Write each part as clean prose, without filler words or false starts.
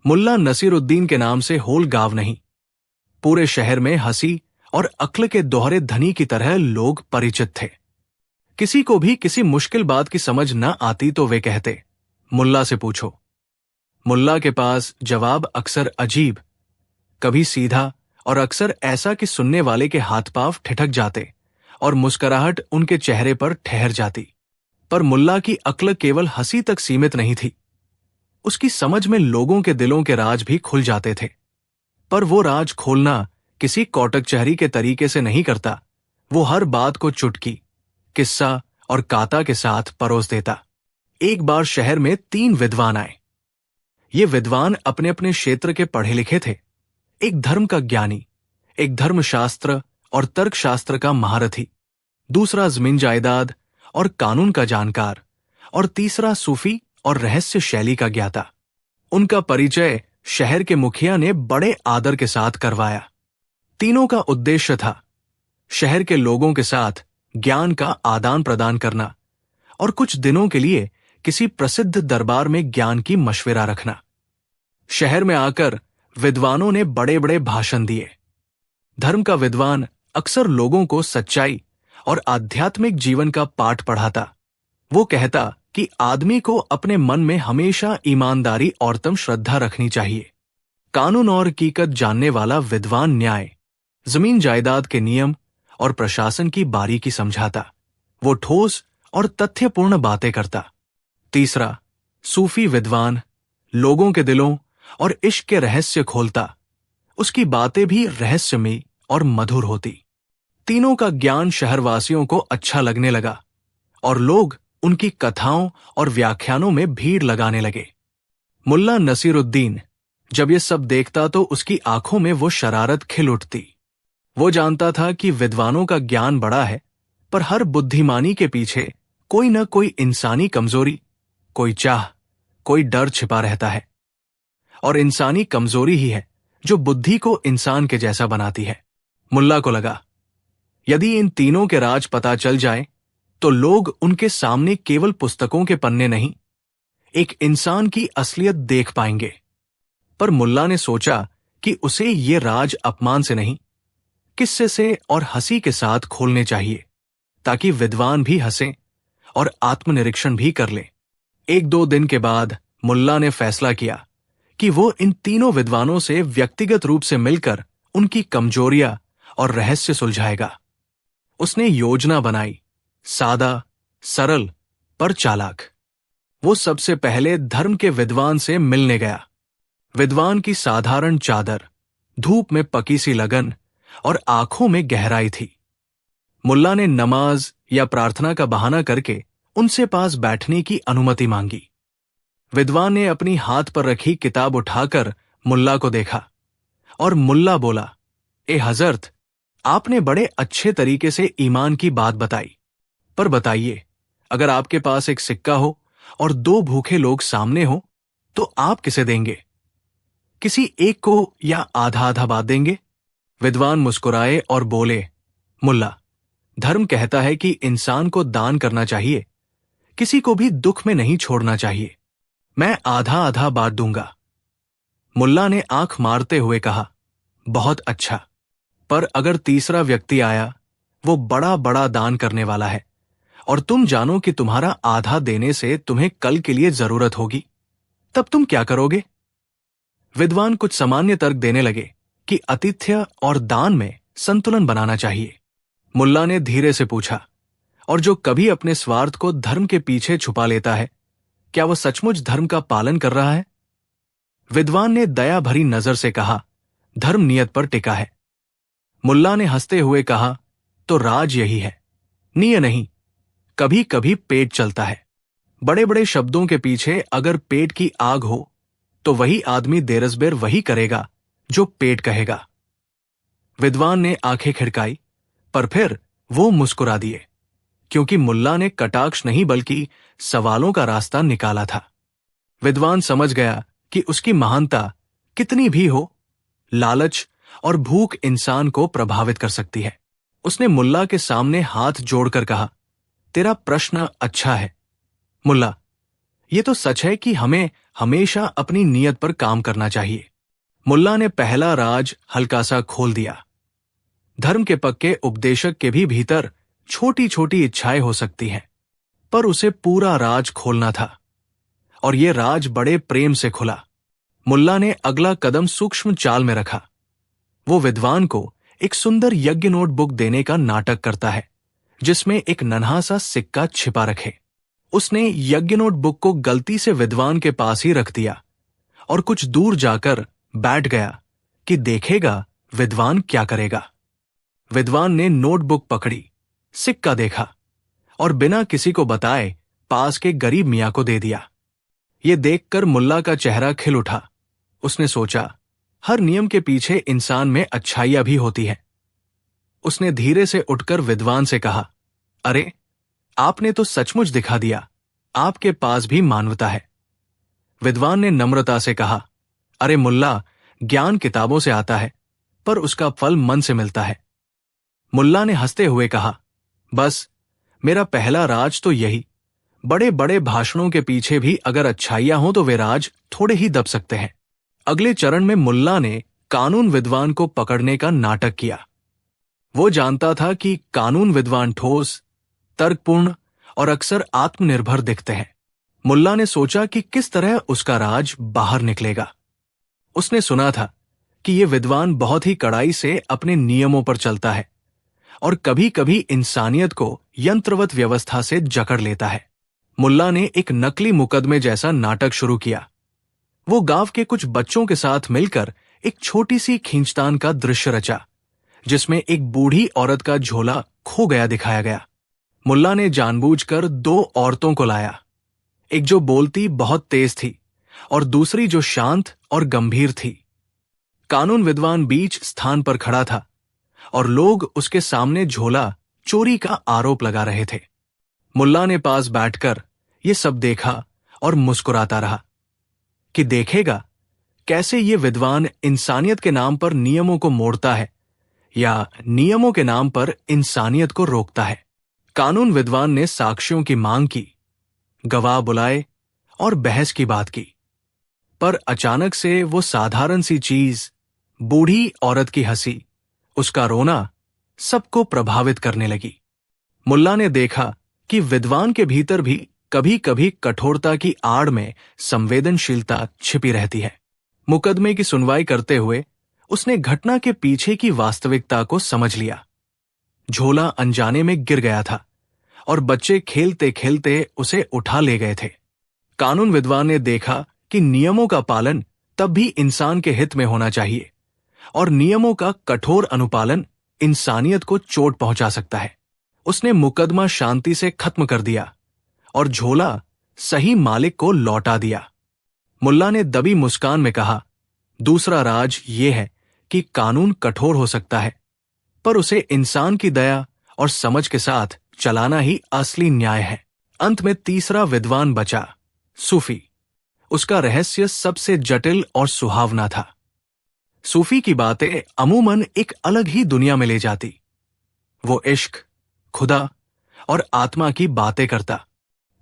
मुल्ला नसीरुद्दीन के नाम से होल गांव नहीं, पूरे शहर में हंसी और अक्ल के दोहरे धनी की तरह लोग परिचित थे। किसी को भी किसी मुश्किल बात की समझ न आती तो वे कहते, मुल्ला से पूछो। मुल्ला के पास जवाब अक्सर अजीब, कभी सीधा और अक्सर ऐसा कि सुनने वाले के हाथ पांव ठिठक जाते और मुस्कुराहट उनके चेहरे पर ठहर जाती। पर मुल्ला की अक्ल केवल हंसी तक सीमित नहीं थी, उसकी समझ में लोगों के दिलों के राज भी खुल जाते थे। पर वो राज खोलना किसी कौटकचहरी के तरीके से नहीं करता, वो हर बात को चुटकी, किस्सा और काता के साथ परोस देता। एक बार शहर में 3 विद्वान आए। ये विद्वान अपने अपने क्षेत्र के पढ़े लिखे थे। एक धर्म का ज्ञानी, एक धर्मशास्त्र और तर्कशास्त्र का महारथी, दूसरा जमीन जायदाद और कानून का जानकार, और तीसरा सूफी और रहस्य शैली का ज्ञाता। उनका परिचय शहर के मुखिया ने बड़े आदर के साथ करवाया। तीनों का उद्देश्य था शहर के लोगों के साथ ज्ञान का आदान प्रदान करना और कुछ दिनों के लिए किसी प्रसिद्ध दरबार में ज्ञान की मशविरा रखना। शहर में आकर विद्वानों ने बड़े बड़े भाषण दिए। धर्म का विद्वान अक्सर लोगों को सच्चाई और आध्यात्मिक जीवन का पाठ पढ़ाता। वो कहता कि आदमी को अपने मन में हमेशा ईमानदारी और तम श्रद्धा रखनी चाहिए। कानून और हकीकत जानने वाला विद्वान न्याय, जमीन जायदाद के नियम और प्रशासन की बारीकी समझाता। वो ठोस और तथ्यपूर्ण बातें करता। तीसरा, सूफी विद्वान लोगों के दिलों और इश्क के रहस्य खोलता। उसकी बातें भी रहस्यमयी और मधुर होती। तीनों का ज्ञान शहरवासियों को अच्छा लगने लगा और लोग उनकी कथाओं और व्याख्यानों में भीड़ लगाने लगे। मुल्ला नसीरुद्दीन जब ये सब देखता तो उसकी आंखों में वो शरारत खिल उठती। वो जानता था कि विद्वानों का ज्ञान बड़ा है, पर हर बुद्धिमानी के पीछे कोई न कोई इंसानी कमजोरी, कोई चाह, कोई डर छिपा रहता है। और इंसानी कमजोरी ही है जो बुद्धि को इंसान के जैसा बनाती है। मुल्ला को लगा, यदि इन तीनों के राज पता चल जाए तो लोग उनके सामने केवल पुस्तकों के पन्ने नहीं, एक इंसान की असलियत देख पाएंगे। पर मुल्ला ने सोचा कि उसे ये राज अपमान से नहीं, किस्से से और हंसी के साथ खोलने चाहिए, ताकि विद्वान भी हंसें और आत्मनिरीक्षण भी कर ले। 1-2 दिन के बाद मुल्ला ने फैसला किया कि वो इन तीनों विद्वानों से व्यक्तिगत रूप से मिलकर उनकी कमजोरियां और रहस्य सुलझाएगा। उसने योजना बनाई, सादा, सरल पर चालाक। वो सबसे पहले धर्म के विद्वान से मिलने गया। विद्वान की साधारण चादर, धूप में पकी सी लगन और आंखों में गहराई थी। मुल्ला ने नमाज या प्रार्थना का बहाना करके उनसे पास बैठने की अनुमति मांगी। विद्वान ने अपनी हाथ पर रखी किताब उठाकर मुल्ला को देखा और मुल्ला बोला, ए हजरत, आपने बड़े अच्छे तरीके से ईमान की बात बताई, पर बताइए, अगर आपके पास एक सिक्का हो और 2 भूखे लोग सामने हो तो आप किसे देंगे? किसी एक को या आधा आधा बात देंगे? विद्वान मुस्कुराए और बोले, मुल्ला, धर्म कहता है कि इंसान को दान करना चाहिए, किसी को भी दुख में नहीं छोड़ना चाहिए। मैं आधा आधा बांट दूंगा। मुल्ला ने आंख मारते हुए कहा, बहुत अच्छा, पर अगर तीसरा व्यक्ति आया, वो बड़ा बड़ा दान करने वाला है और तुम जानो कि तुम्हारा आधा देने से तुम्हें कल के लिए जरूरत होगी, तब तुम क्या करोगे? विद्वान कुछ सामान्य तर्क देने लगे कि आतिथ्य और दान में संतुलन बनाना चाहिए। मुल्ला ने धीरे से पूछा, और जो कभी अपने स्वार्थ को धर्म के पीछे छुपा लेता है, क्या वह सचमुच धर्म का पालन कर रहा है? विद्वान ने दया भरी नजर से कहा, धर्म नियत पर टिका है। मुल्ला ने हंसते हुए कहा, तो राज यही है, नियत नहीं, कभी कभी पेट चलता है। बड़े बड़े शब्दों के पीछे अगर पेट की आग हो तो वही आदमी देरसबेर वही करेगा जो पेट कहेगा। विद्वान ने आंखें खिड़काई, पर फिर वो मुस्कुरा दिए, क्योंकि मुल्ला ने कटाक्ष नहीं बल्कि सवालों का रास्ता निकाला था। विद्वान समझ गया कि उसकी महानता कितनी भी हो, लालच और भूख इंसान को प्रभावित कर सकती है। उसने मुल्ला के सामने हाथ जोड़कर कहा, तेरा प्रश्न अच्छा है। मुल्ला, ये तो सच है कि हमें हमेशा अपनी नीयत पर काम करना चाहिए। मुल्ला ने पहला राज हल्का सा खोल दिया। धर्म के पक्के उपदेशक के भी भीतर छोटी छोटी इच्छाएं हो सकती हैं, पर उसे पूरा राज खोलना था, और ये राज बड़े प्रेम से खुला। मुल्ला ने अगला कदम सूक्ष्म चाल में रखा। वो विद्वान को एक सुंदर यज्ञ नोटबुक देने का नाटक करता है, जिसमें एक नन्हा सा सिक्का छिपा रखे। उसने यज्ञ नोटबुक को गलती से विद्वान के पास ही रख दिया और कुछ दूर जाकर बैठ गया कि देखेगा विद्वान क्या करेगा। विद्वान ने नोटबुक पकड़ी, सिक्का देखा और बिना किसी को बताए पास के गरीब मियां को दे दिया। ये देखकर मुल्ला का चेहरा खिल उठा। उसने सोचा, हर नियम के पीछे इंसान में अच्छाइयां भी होती हैं। उसने धीरे से उठकर विद्वान से कहा, अरे, आपने तो सचमुच दिखा दिया, आपके पास भी मानवता है। विद्वान ने नम्रता से कहा, अरे मुल्ला, ज्ञान किताबों से आता है, पर उसका फल मन से मिलता है। मुल्ला ने हंसते हुए कहा, बस मेरा पहला राज तो यही। बड़े बड़े भाषणों के पीछे भी अगर अच्छाइयां हों तो वे राज थोड़े ही दब सकते हैं। अगले चरण में मुल्ला ने कानून विद्वान को पकड़ने का नाटक किया। वो जानता था कि कानून विद्वान ठोस, तर्कपूर्ण और अक्सर आत्मनिर्भर दिखते हैं। मुल्ला ने सोचा कि किस तरह उसका राज बाहर निकलेगा। उसने सुना था कि ये विद्वान बहुत ही कड़ाई से अपने नियमों पर चलता है और कभी कभी इंसानियत को यंत्रवत व्यवस्था से जकड़ लेता है। मुल्ला ने एक नकली मुकदमे जैसा नाटक शुरू किया। वो गांव के कुछ बच्चों के साथ मिलकर एक छोटी सी खींचतान का दृश्य रचा, जिसमें एक बूढ़ी औरत का झोला खो गया दिखाया गया। मुल्ला ने जानबूझकर दो औरतों को लाया, एक जो बोलती बहुत तेज थी और दूसरी जो शांत और गंभीर थी। कानून विद्वान बीच स्थान पर खड़ा था और लोग उसके सामने झोला चोरी का आरोप लगा रहे थे। मुल्ला ने पास बैठकर ये सब देखा और मुस्कुराता रहा कि देखेगा कैसे ये विद्वान इंसानियत के नाम पर नियमों को मोड़ता है या नियमों के नाम पर इंसानियत को रोकता है। कानून विद्वान ने साक्ष्यों की मांग की, गवाह बुलाए और बहस की बात की, पर अचानक से वो साधारण सी चीज, बूढ़ी औरत की हंसी, उसका रोना सबको प्रभावित करने लगी। मुल्ला ने देखा कि विद्वान के भीतर भी कभी कभी कठोरता की आड़ में संवेदनशीलता छिपी रहती है। मुकदमे की सुनवाई करते हुए उसने घटना के पीछे की वास्तविकता को समझ लिया। झोला अनजाने में गिर गया था और बच्चे खेलते खेलते उसे उठा ले गए थे। कानून विद्वान ने देखा कि नियमों का पालन तब भी इंसान के हित में होना चाहिए और नियमों का कठोर अनुपालन इंसानियत को चोट पहुंचा सकता है। उसने मुकदमा शांति से खत्म कर दिया और झोला सही मालिक को लौटा दिया। मुल्ला ने दबी मुस्कान में कहा, दूसरा राज ये है कि कानून कठोर हो सकता है, पर उसे इंसान की दया और समझ के साथ चलाना ही असली न्याय है। अंत में तीसरा विद्वान बचा, सूफी। उसका रहस्य सबसे जटिल और सुहावना था। सूफी की बातें अमूमन एक अलग ही दुनिया में ले जाती। वो इश्क, खुदा और आत्मा की बातें करता,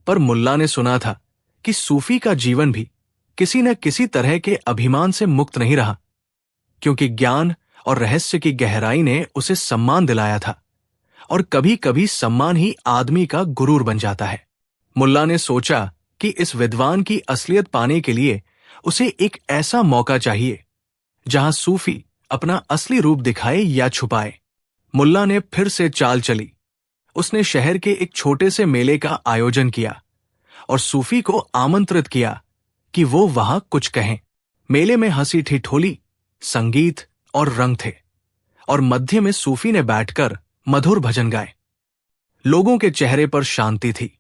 पर मुल्ला ने सुना था कि सूफी का जीवन भी किसी न किसी तरह के अभिमान से मुक्त नहीं रहा, क्योंकि ज्ञान और रहस्य की गहराई ने उसे सम्मान दिलाया था और कभी कभी सम्मान ही आदमी का गुरूर बन जाता है। मुल्ला ने सोचा कि इस विद्वान की असलियत पाने के लिए उसे एक ऐसा मौका चाहिए जहां सूफी अपना असली रूप दिखाए या छुपाए। मुल्ला ने फिर से चाल चली। उसने शहर के एक छोटे से मेले का आयोजन किया और सूफी को आमंत्रित किया कि वो वहां कुछ कहें। मेले में हंसी ठिठोली, संगीत और रंग थे और मध्य में सूफी ने बैठकर मधुर भजन गाए। लोगों के चेहरे पर शांति थी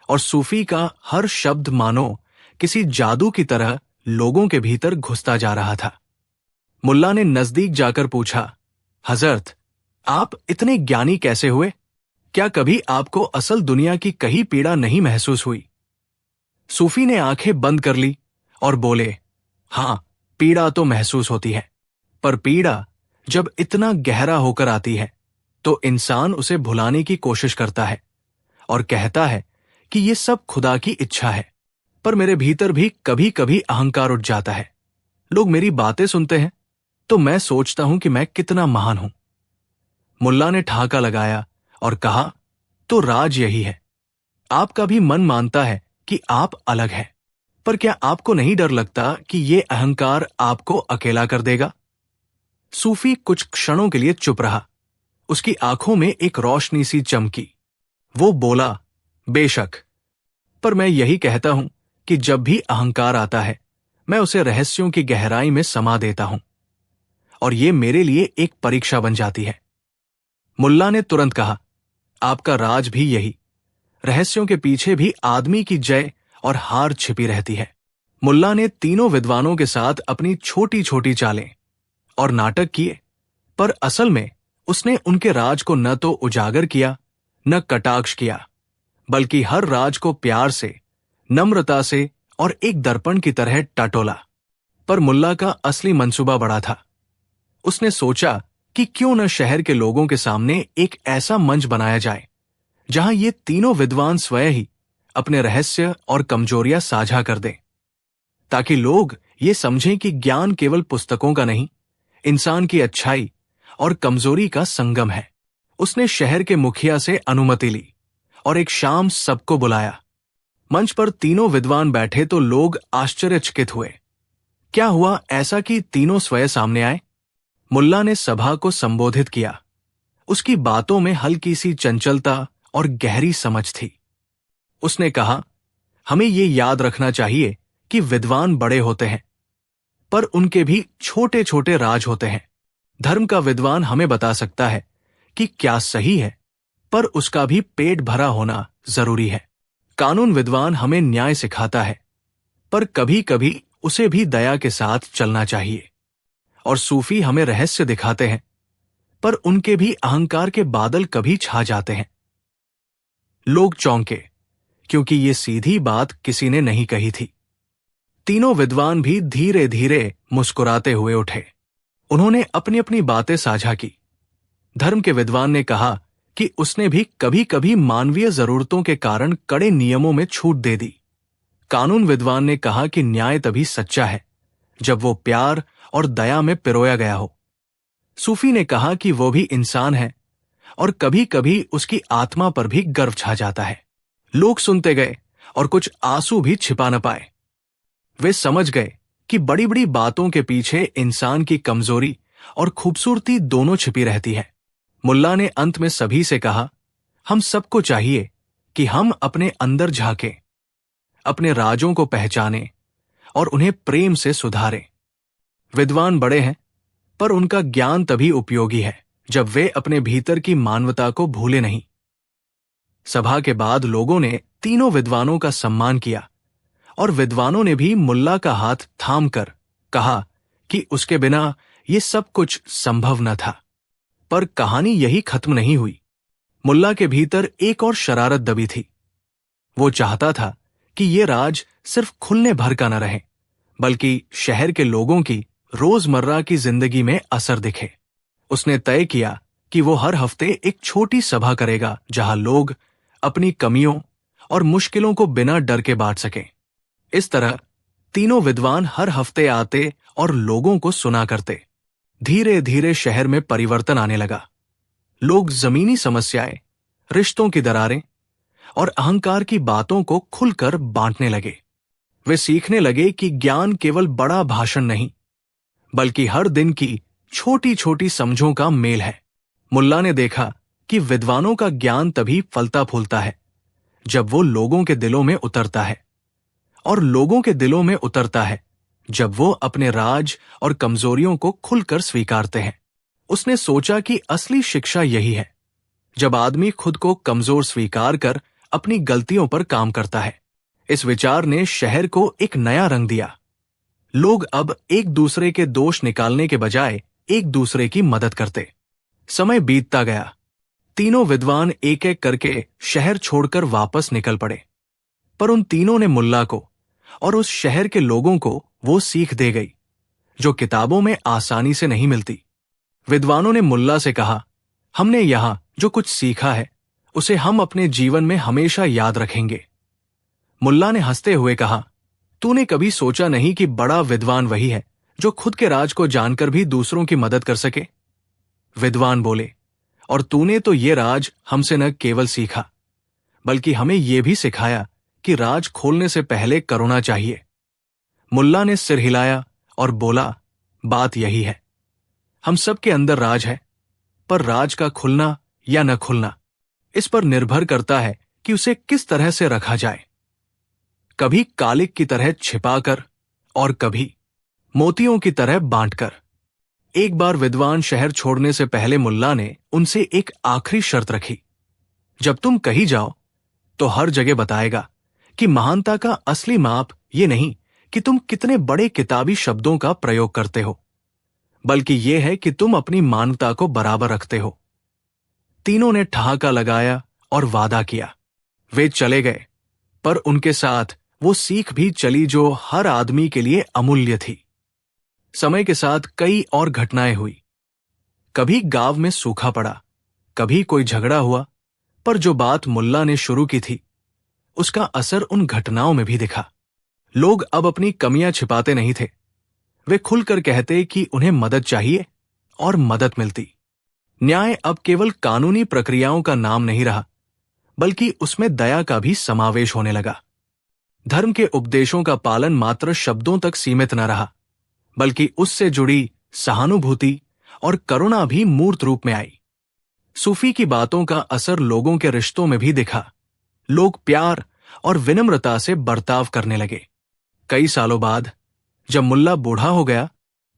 और सूफी का हर शब्द मानो किसी जादू की तरह लोगों के भीतर घुसता जा रहा था। मुल्ला ने नजदीक जाकर पूछा, हजरत, आप इतने ज्ञानी कैसे हुए? क्या कभी आपको असल दुनिया की कहीं पीड़ा नहीं महसूस हुई? सूफी ने आंखें बंद कर ली और बोले, हां, पीड़ा तो महसूस होती है, पर पीड़ा जब इतना गहरा होकर आती है तो इंसान उसे भुलाने की कोशिश करता है और कहता है कि ये सब खुदा की इच्छा है। पर मेरे भीतर भी कभी कभी अहंकार उठ जाता है। लोग मेरी बातें सुनते हैं तो मैं सोचता हूं कि मैं कितना महान हूं। मुल्ला ने ठहाका लगाया और कहा, तो राज यही है। आपका भी मन मानता है कि आप अलग हैं, पर क्या आपको नहीं डर लगता कि ये अहंकार आपको अकेला कर देगा? सूफी कुछ क्षणों के लिए चुप रहा। उसकी आंखों में एक रोशनी सी चमकी। वो बोला, बेशक, पर मैं यही कहता हूं कि जब भी अहंकार आता है मैं उसे रहस्यों की गहराई में समा देता हूं, और ये मेरे लिए एक परीक्षा बन जाती है। मुल्ला ने तुरंत कहा, आपका राज भी यही। रहस्यों के पीछे भी आदमी की जय और हार छिपी रहती है। मुल्ला ने तीनों विद्वानों के साथ अपनी छोटी छोटी चालें और नाटक किए, पर असल में उसने उनके राज को न तो उजागर किया न कटाक्ष किया, बल्कि हर राज को प्यार से, नम्रता से और एक दर्पण की तरह टटोला। पर मुल्ला का असली मंसूबा बड़ा था। उसने सोचा कि क्यों न शहर के लोगों के सामने एक ऐसा मंच बनाया जाए जहां ये तीनों विद्वान स्वयं ही अपने रहस्य और कमजोरियां साझा कर दें, ताकि लोग ये समझें कि ज्ञान केवल पुस्तकों का नहीं, इंसान की अच्छाई और कमजोरी का संगम है। उसने शहर के मुखिया से अनुमति ली और एक शाम सबको बुलाया। मंच पर तीनों विद्वान बैठे तो लोग आश्चर्यचकित हुए। क्या हुआ ऐसा कि तीनों स्वयं सामने आए? मुल्ला ने सभा को संबोधित किया। उसकी बातों में हल्की सी चंचलता और गहरी समझ थी। उसने कहा, हमें ये याद रखना चाहिए कि विद्वान बड़े होते हैं, पर उनके भी छोटे छोटे राज होते हैं। धर्म का विद्वान हमें बता सकता है कि क्या सही है, पर उसका भी पेट भरा होना जरूरी है। कानून विद्वान हमें न्याय सिखाता है, पर कभी कभी उसे भी दया के साथ चलना चाहिए। और सूफी हमें रहस्य दिखाते हैं, पर उनके भी अहंकार के बादल कभी छा जाते हैं। लोग चौंके, क्योंकि ये सीधी बात किसी ने नहीं कही थी। तीनों विद्वान भी धीरे धीरे मुस्कुराते हुए उठे। उन्होंने अपनी अपनी बातें साझा की। धर्म के विद्वान ने कहा कि उसने भी कभी कभी मानवीय जरूरतों के कारण कड़े नियमों में छूट दे दी। कानून विद्वान ने कहा कि न्याय तभी सच्चा है जब वो प्यार और दया में पिरोया गया हो। सूफी ने कहा कि वो भी इंसान है और कभी कभी उसकी आत्मा पर भी गर्व छा जाता है। लोग सुनते गए और कुछ आंसू भी छिपा न पाए। वे समझ गए कि बड़ी बड़ी बातों के पीछे इंसान की कमजोरी और खूबसूरती दोनों छिपी रहती है। मुल्ला ने अंत में सभी से कहा, हम सबको चाहिए कि हम अपने अंदर झांकें, अपने राजों को पहचानें और उन्हें प्रेम से सुधारें। विद्वान बड़े हैं, पर उनका ज्ञान तभी उपयोगी है जब वे अपने भीतर की मानवता को भूले नहीं। सभा के बाद लोगों ने तीनों विद्वानों का सम्मान किया और विद्वानों ने भी मुल्ला का हाथ थामकर कहा कि उसके बिना ये सब कुछ संभव न था। पर कहानी यही खत्म नहीं हुई। मुल्ला के भीतर एक और शरारत दबी थी। वो चाहता था कि ये राज सिर्फ खुलने भर का न रहे, बल्कि शहर के लोगों की रोजमर्रा की जिंदगी में असर दिखे। उसने तय किया कि वो हर हफ्ते एक छोटी सभा करेगा जहां लोग अपनी कमियों और मुश्किलों को बिना डर के बांट सकें। इस तरह तीनों विद्वान हर हफ्ते आते और लोगों को सुना करते। धीरे धीरे शहर में परिवर्तन आने लगा। लोग जमीनी समस्याएं, रिश्तों की दरारें और अहंकार की बातों को खुलकर बांटने लगे। वे सीखने लगे कि ज्ञान केवल बड़ा भाषण नहीं, बल्कि हर दिन की छोटी छोटी समझों का मेल है। मुल्ला ने देखा कि विद्वानों का ज्ञान तभी फलता फूलता है जब वो लोगों के दिलों में उतरता है, और लोगों के दिलों में उतरता है जब वो अपने राज और कमजोरियों को खुलकर स्वीकारते हैं। उसने सोचा कि असली शिक्षा यही है, जब आदमी खुद को कमजोर स्वीकार कर अपनी गलतियों पर काम करता है। इस विचार ने शहर को एक नया रंग दिया। लोग अब एक दूसरे के दोष निकालने के बजाय एक दूसरे की मदद करते। समय बीतता गया। तीनों विद्वान एक एक करके शहर छोड़कर वापस निकल पड़े, पर उन तीनों ने मुल्ला को और उस शहर के लोगों को वो सीख दे गई जो किताबों में आसानी से नहीं मिलती। विद्वानों ने मुल्ला से कहा, हमने यहां जो कुछ सीखा है उसे हम अपने जीवन में हमेशा याद रखेंगे। मुल्ला ने हंसते हुए कहा, तूने कभी सोचा नहीं कि बड़ा विद्वान वही है जो खुद के राज को जानकर भी दूसरों की मदद कर सके? विद्वान बोले, और तूने तो ये राज हमसे न केवल सीखा बल्कि हमें यह भी सिखाया कि राज खोलने से पहले करुणा चाहिए। मुल्ला ने सिर हिलाया और बोला, बात यही है। हम सब के अंदर राज है, पर राज का खुलना या न खुलना इस पर निर्भर करता है कि उसे किस तरह से रखा जाए। कभी कालिक की तरह छिपाकर और कभी मोतियों की तरह बांटकर। एक बार विद्वान शहर छोड़ने से पहले मुल्ला ने उनसे एक आखिरी शर्त रखी, जब तुम कहीं जाओ तो हर जगह बताएगा कि महानता का असली माप ये नहीं कि तुम कितने बड़े किताबी शब्दों का प्रयोग करते हो, बल्कि यह है कि तुम अपनी मानवता को बराबर रखते हो। तीनों ने ठहाका लगाया और वादा किया। वे चले गए, पर उनके साथ वो सीख भी चली जो हर आदमी के लिए अमूल्य थी। समय के साथ कई और घटनाएं हुई। कभी गांव में सूखा पड़ा, कभी कोई झगड़ा हुआ, पर जो बात मुल्ला ने शुरू की थी उसका असर उन घटनाओं में भी दिखा। लोग अब अपनी कमियां छिपाते नहीं थे। वे खुलकर कहते कि उन्हें मदद चाहिए और मदद मिलती। न्याय अब केवल कानूनी प्रक्रियाओं का नाम नहीं रहा, बल्कि उसमें दया का भी समावेश होने लगा। धर्म के उपदेशों का पालन मात्र शब्दों तक सीमित न रहा, बल्कि उससे जुड़ी सहानुभूति और करुणा भी मूर्त रूप में आई। सूफी की बातों का असर लोगों के रिश्तों में भी दिखा। लोग प्यार और विनम्रता से बर्ताव करने लगे। कई सालों बाद जब मुल्ला बूढ़ा हो गया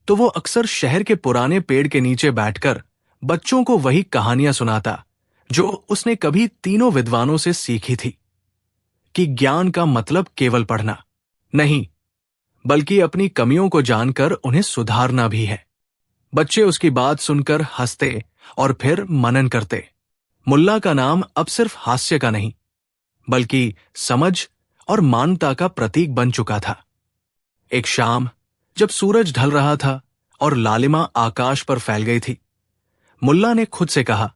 तो वो अक्सर शहर के पुराने पेड़ के नीचे बैठकर बच्चों को वही कहानियां सुनाता जो उसने कभी तीनों विद्वानों से सीखी थी, कि ज्ञान का मतलब केवल पढ़ना नहीं, बल्कि अपनी कमियों को जानकर उन्हें सुधारना भी है। बच्चे उसकी बात सुनकर हंसते और फिर मनन करते। मुल्ला का नाम अब सिर्फ हास्य का नहीं, बल्कि समझ और मानवता का प्रतीक बन चुका था। एक शाम जब सूरज ढल रहा था और लालिमा आकाश पर फैल गई थी, मुल्ला ने खुद से कहा,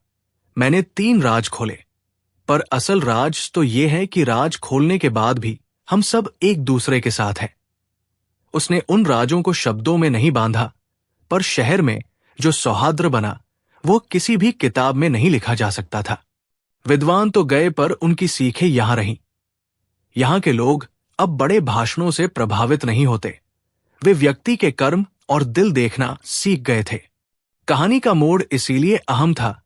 मैंने 3 राज खोले, पर असल राज तो यह है कि राज खोलने के बाद भी हम सब एक दूसरे के साथ हैं। उसने उन राजों को शब्दों में नहीं बांधा, पर शहर में जो सौहार्द बना वो किसी भी किताब में नहीं लिखा जा सकता था। विद्वान तो गए, पर उनकी सीखें यहां रहीं। यहां के लोग अब बड़े भाषणों से प्रभावित नहीं होते, वे व्यक्ति के कर्म और दिल देखना सीख गए थे। कहानी का मोड़ इसीलिए अहम था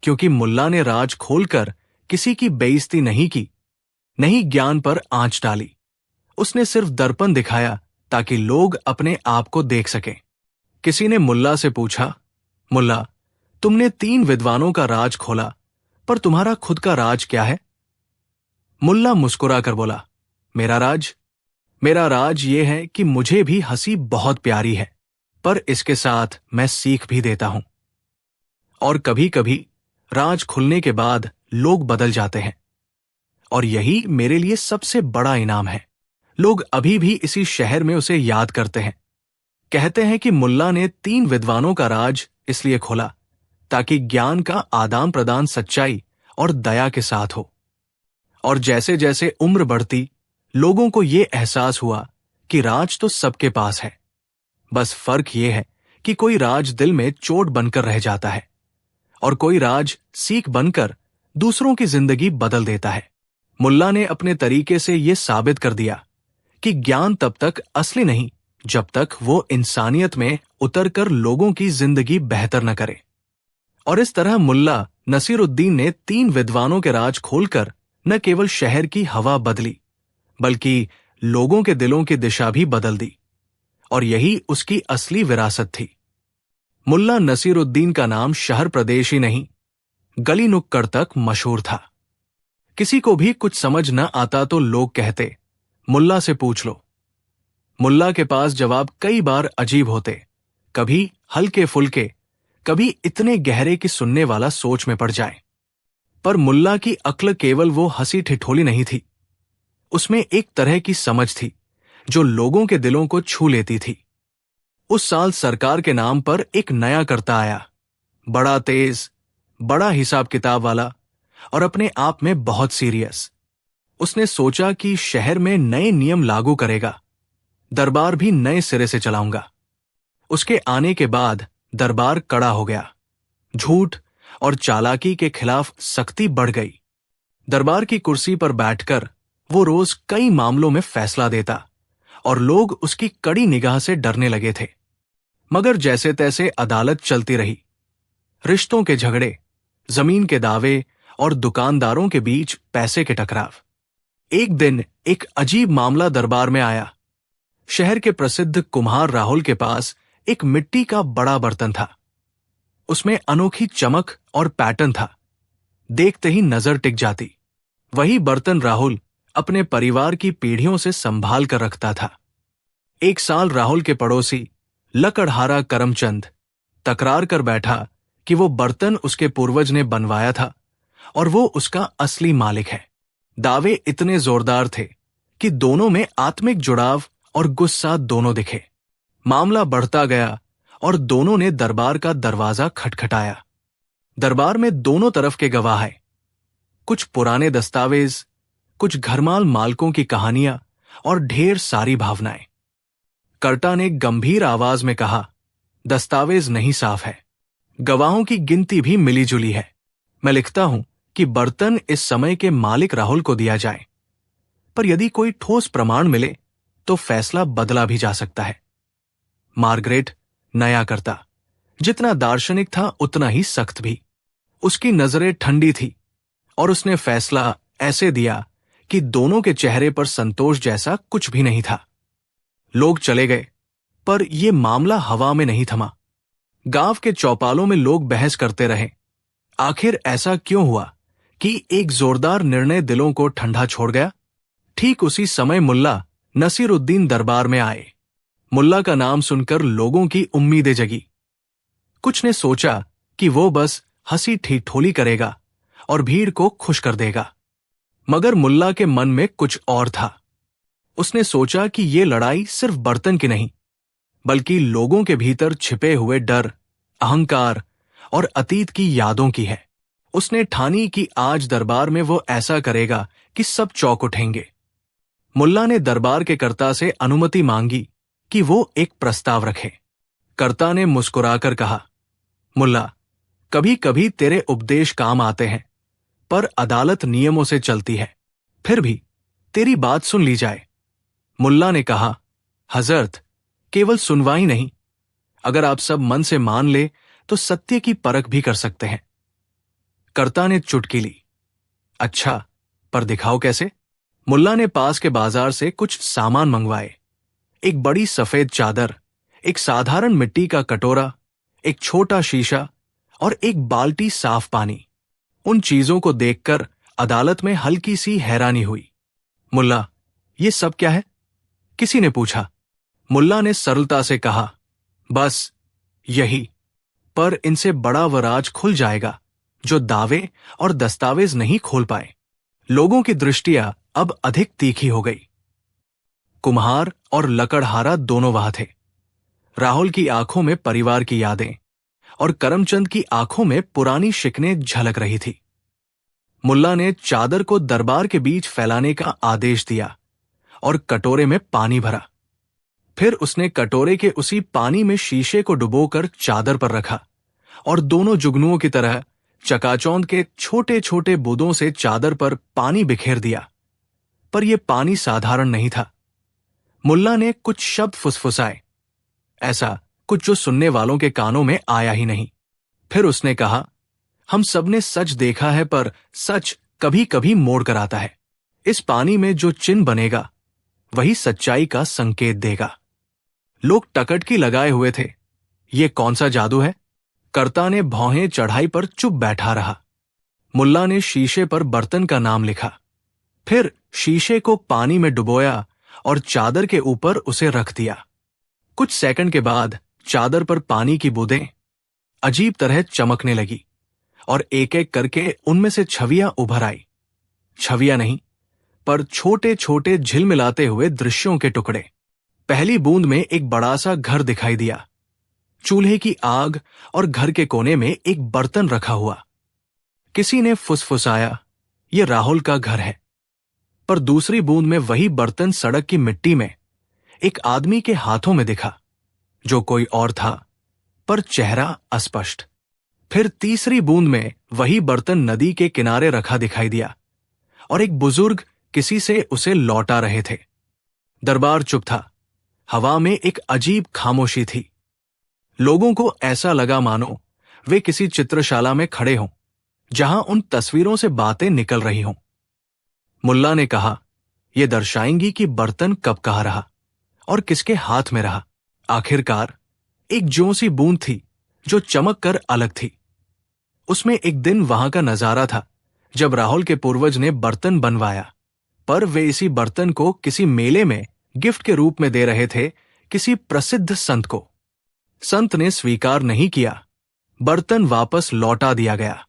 क्योंकि मुल्ला ने राज खोलकर किसी की बेइज्जती नहीं की, नहीं ज्ञान पर आंच डाली। उसने सिर्फ दर्पण दिखाया ताकि लोग अपने आप को देख सकें। किसी ने मुल्ला से पूछा, मुल्ला, तुमने 3 विद्वानों का राज खोला, पर तुम्हारा खुद का राज क्या है? मुल्ला मुस्कुराकर बोला, मेरा राज ये है कि मुझे भी हंसी बहुत प्यारी है, पर इसके साथ मैं सीख भी देता हूं। और कभी कभी राज खुलने के बाद लोग बदल जाते हैं, और यही मेरे लिए सबसे बड़ा इनाम है। लोग अभी भी इसी शहर में उसे याद करते हैं, कहते हैं कि मुल्ला ने 3 विद्वानों का राज इसलिए खोला ताकि ज्ञान का आदान प्रदान सच्चाई और दया के साथ हो। और जैसे जैसे उम्र बढ़ती, लोगों को ये एहसास हुआ कि राज तो सबके पास है, बस फर्क ये है कि कोई राज दिल में चोट बनकर रह जाता है और कोई राज सीख बनकर दूसरों की जिंदगी बदल देता है। मुल्ला ने अपने तरीके से ये साबित कर दिया कि ज्ञान तब तक असली नहीं जब तक वो इंसानियत में उतरकर लोगों की जिंदगी बेहतर न करे। और इस तरह मुल्ला नसीरुद्दीन ने 3 विद्वानों के राज खोलकर न केवल शहर की हवा बदली, बल्कि लोगों के दिलों की दिशा भी बदल दी। और यही उसकी असली विरासत थी। मुल्ला नसीरुद्दीन का नाम शहर प्रदेश ही नहीं, गली नुक्कड़ तक मशहूर था। किसी को भी कुछ समझ न आता तो लोग कहते, मुल्ला से पूछ लो। मुल्ला के पास जवाब कई बार अजीब होते, कभी हल्के फुल्के, कभी इतने गहरे कि सुनने वाला सोच में पड़ जाए। पर मुल्ला की अक्ल केवल वो हंसी ठिठोली नहीं थी, उसमें एक तरह की समझ थी जो लोगों के दिलों को छू लेती थी। उस साल सरकार के नाम पर एक नया कर्ता आया, बड़ा तेज, बड़ा हिसाब किताब वाला और अपने आप में बहुत सीरियस। उसने सोचा कि शहर में नए नियम लागू करेगा, दरबार भी नए सिरे से चलाऊंगा। उसके आने के बाद दरबार कड़ा हो गया। झूठ और चालाकी के खिलाफ सख्ती बढ़ गई। दरबार की कुर्सी पर बैठकर वो रोज कई मामलों में फैसला देता और लोग उसकी कड़ी निगाह से डरने लगे थे। मगर जैसे तैसे अदालत चलती रही। रिश्तों के झगड़े, जमीन के दावे और दुकानदारों के बीच पैसे के टकराव। एक दिन एक अजीब मामला दरबार में आया। शहर के प्रसिद्ध कुम्हार राहुल के पास एक मिट्टी का बड़ा बर्तन था। उसमें अनोखी चमक और पैटर्न था। देखते ही नजर टिक जाती। वही बर्तन राहुल अपने परिवार की पीढ़ियों से संभाल कर रखता था। एक साल राहुल के पड़ोसी लकड़हारा करमचंद तकरार कर बैठा कि वो बर्तन उसके पूर्वज ने बनवाया था और वो उसका असली मालिक है। दावे इतने जोरदार थे कि दोनों में आत्मिक जुड़ाव और गुस्सा दोनों दिखे। मामला बढ़ता गया और दोनों ने दरबार का दरवाजा खटखटाया। दरबार में दोनों तरफ के गवाह हैं। कुछ पुराने दस्तावेज, कुछ घरमाल मालकों की कहानियां और ढेर सारी भावनाएं। कर्ता ने गंभीर आवाज में कहा, दस्तावेज नहीं साफ है, गवाहों की गिनती भी मिली जुली है। मैं लिखता हूं कि बर्तन इस समय के मालिक राहुल को दिया जाए, पर यदि कोई ठोस प्रमाण मिले तो फैसला बदला भी जा सकता है। मार्गरेट, नया कर्ता, जितना दार्शनिक था उतना ही सख्त भी। उसकी नजरें ठंडी थी और उसने फैसला ऐसे दिया कि दोनों के चेहरे पर संतोष जैसा कुछ भी नहीं था। लोग चले गए, पर यह मामला हवा में नहीं थमा। गांव के चौपालों में लोग बहस करते रहे। आखिर ऐसा क्यों हुआ कि एक जोरदार निर्णय दिलों को ठंडा छोड़ गया? ठीक उसी समय मुल्ला नसीरुद्दीन दरबार में आए। मुल्ला का नाम सुनकर लोगों की उम्मीदें जगी। कुछ ने सोचा कि वो बस हंसी ठिठोली करेगा और भीड़ को खुश कर देगा, मगर मुल्ला के मन में कुछ और था। उसने सोचा कि ये लड़ाई सिर्फ बर्तन की नहीं, बल्कि लोगों के भीतर छिपे हुए डर, अहंकार और अतीत की यादों की है। उसने ठानी कि आज दरबार में वो ऐसा करेगा कि सब चौंक उठेंगे। मुल्ला ने दरबार के कर्ता से अनुमति मांगी कि वो एक प्रस्ताव रखे। कर्ता ने मुस्कुराकर कहा, मुल्ला, कभी कभी तेरे उपदेश काम आते हैं, पर अदालत नियमों से चलती है। फिर भी तेरी बात सुन ली जाए। मुल्ला ने कहा, हजरत, केवल सुनवाई नहीं, अगर आप सब मन से मान ले तो सत्य की परख भी कर सकते हैं। कर्ता ने चुटकी ली। अच्छा, पर दिखाओ कैसे? मुल्ला ने पास के बाजार से कुछ सामान मंगवाए। एक बड़ी सफेद चादर, एक साधारण मिट्टी का कटोरा, एक छोटा शीशा और एक बाल्टी साफ पानी। उन चीजों को देखकर अदालत में हल्की सी हैरानी हुई। मुल्ला, ये सब क्या है? किसी ने पूछा। मुल्ला ने सरलता से कहा, बस यही, पर इनसे बड़ा वो राज खुल जाएगा जो दावे और दस्तावेज नहीं खोल पाए। लोगों की दृष्टियां अब अधिक तीखी हो गई। कुम्हार और लकड़हारा दोनों वहां थे। राहुल की आंखों में परिवार की यादें और करमचंद की आंखों में पुरानी शिकने झलक रही थी। मुल्ला ने चादर को दरबार के बीच फैलाने का आदेश दिया और कटोरे में पानी भरा। फिर उसने कटोरे के उसी पानी में शीशे को डुबोकर चादर पर रखा और दोनों जुगनुओं की तरह चकाचौंध के छोटे छोटे बूंदों से चादर पर पानी बिखेर दिया। पर यह पानी साधारण नहीं था। मुल्ला ने कुछ शब्द फुसफुसाए, ऐसा कुछ जो सुनने वालों के कानों में आया ही नहीं। फिर उसने कहा, हम सबने सच देखा है, पर सच कभी कभी मोड़ कर आता है। इस पानी में जो चिन्ह बनेगा वही सच्चाई का संकेत देगा। लोग टकटकी लगाए हुए थे। ये कौन सा जादू है? कर्ता ने भौहें चढ़ाई पर चुप बैठा रहा। मुल्ला ने शीशे पर बर्तन का नाम लिखा, फिर शीशे को पानी में डुबोया और चादर के ऊपर उसे रख दिया। कुछ सेकंड के बाद चादर पर पानी की बूंदें अजीब तरह चमकने लगी और एक एक करके उनमें से छवियां उभर आई। छवियां नहीं, पर छोटे छोटे झिलमिलाते हुए दृश्यों के टुकड़े। पहली बूंद में एक बड़ा सा घर दिखाई दिया, चूल्हे की आग और घर के कोने में एक बर्तन रखा हुआ। किसी ने फुसफुसाया, ये राहुल का घर है। पर दूसरी बूंद में वही बर्तन सड़क की मिट्टी में एक आदमी के हाथों में दिखा, जो कोई और था, पर चेहरा अस्पष्ट। फिर तीसरी बूंद में वही बर्तन नदी के किनारे रखा दिखाई दिया और एक बुजुर्ग किसी से उसे लौटा रहे थे। दरबार चुप था। हवा में एक अजीब खामोशी थी। लोगों को ऐसा लगा मानो वे किसी चित्रशाला में खड़े हों, जहां उन तस्वीरों से बातें निकल रही हों। मुल्ला ने कहा, यह दर्शाएंगी कि बर्तन कब कहाँ रहा और किसके हाथ में रहा। आखिरकार एक ज्यों सी बूंद थी जो चमक कर अलग थी। उसमें एक दिन वहां का नजारा था जब राहुल के पूर्वज ने बर्तन बनवाया, पर वे इसी बर्तन को किसी मेले में गिफ्ट के रूप में दे रहे थे किसी प्रसिद्ध संत को। संत ने स्वीकार नहीं किया। बर्तन वापस लौटा दिया गया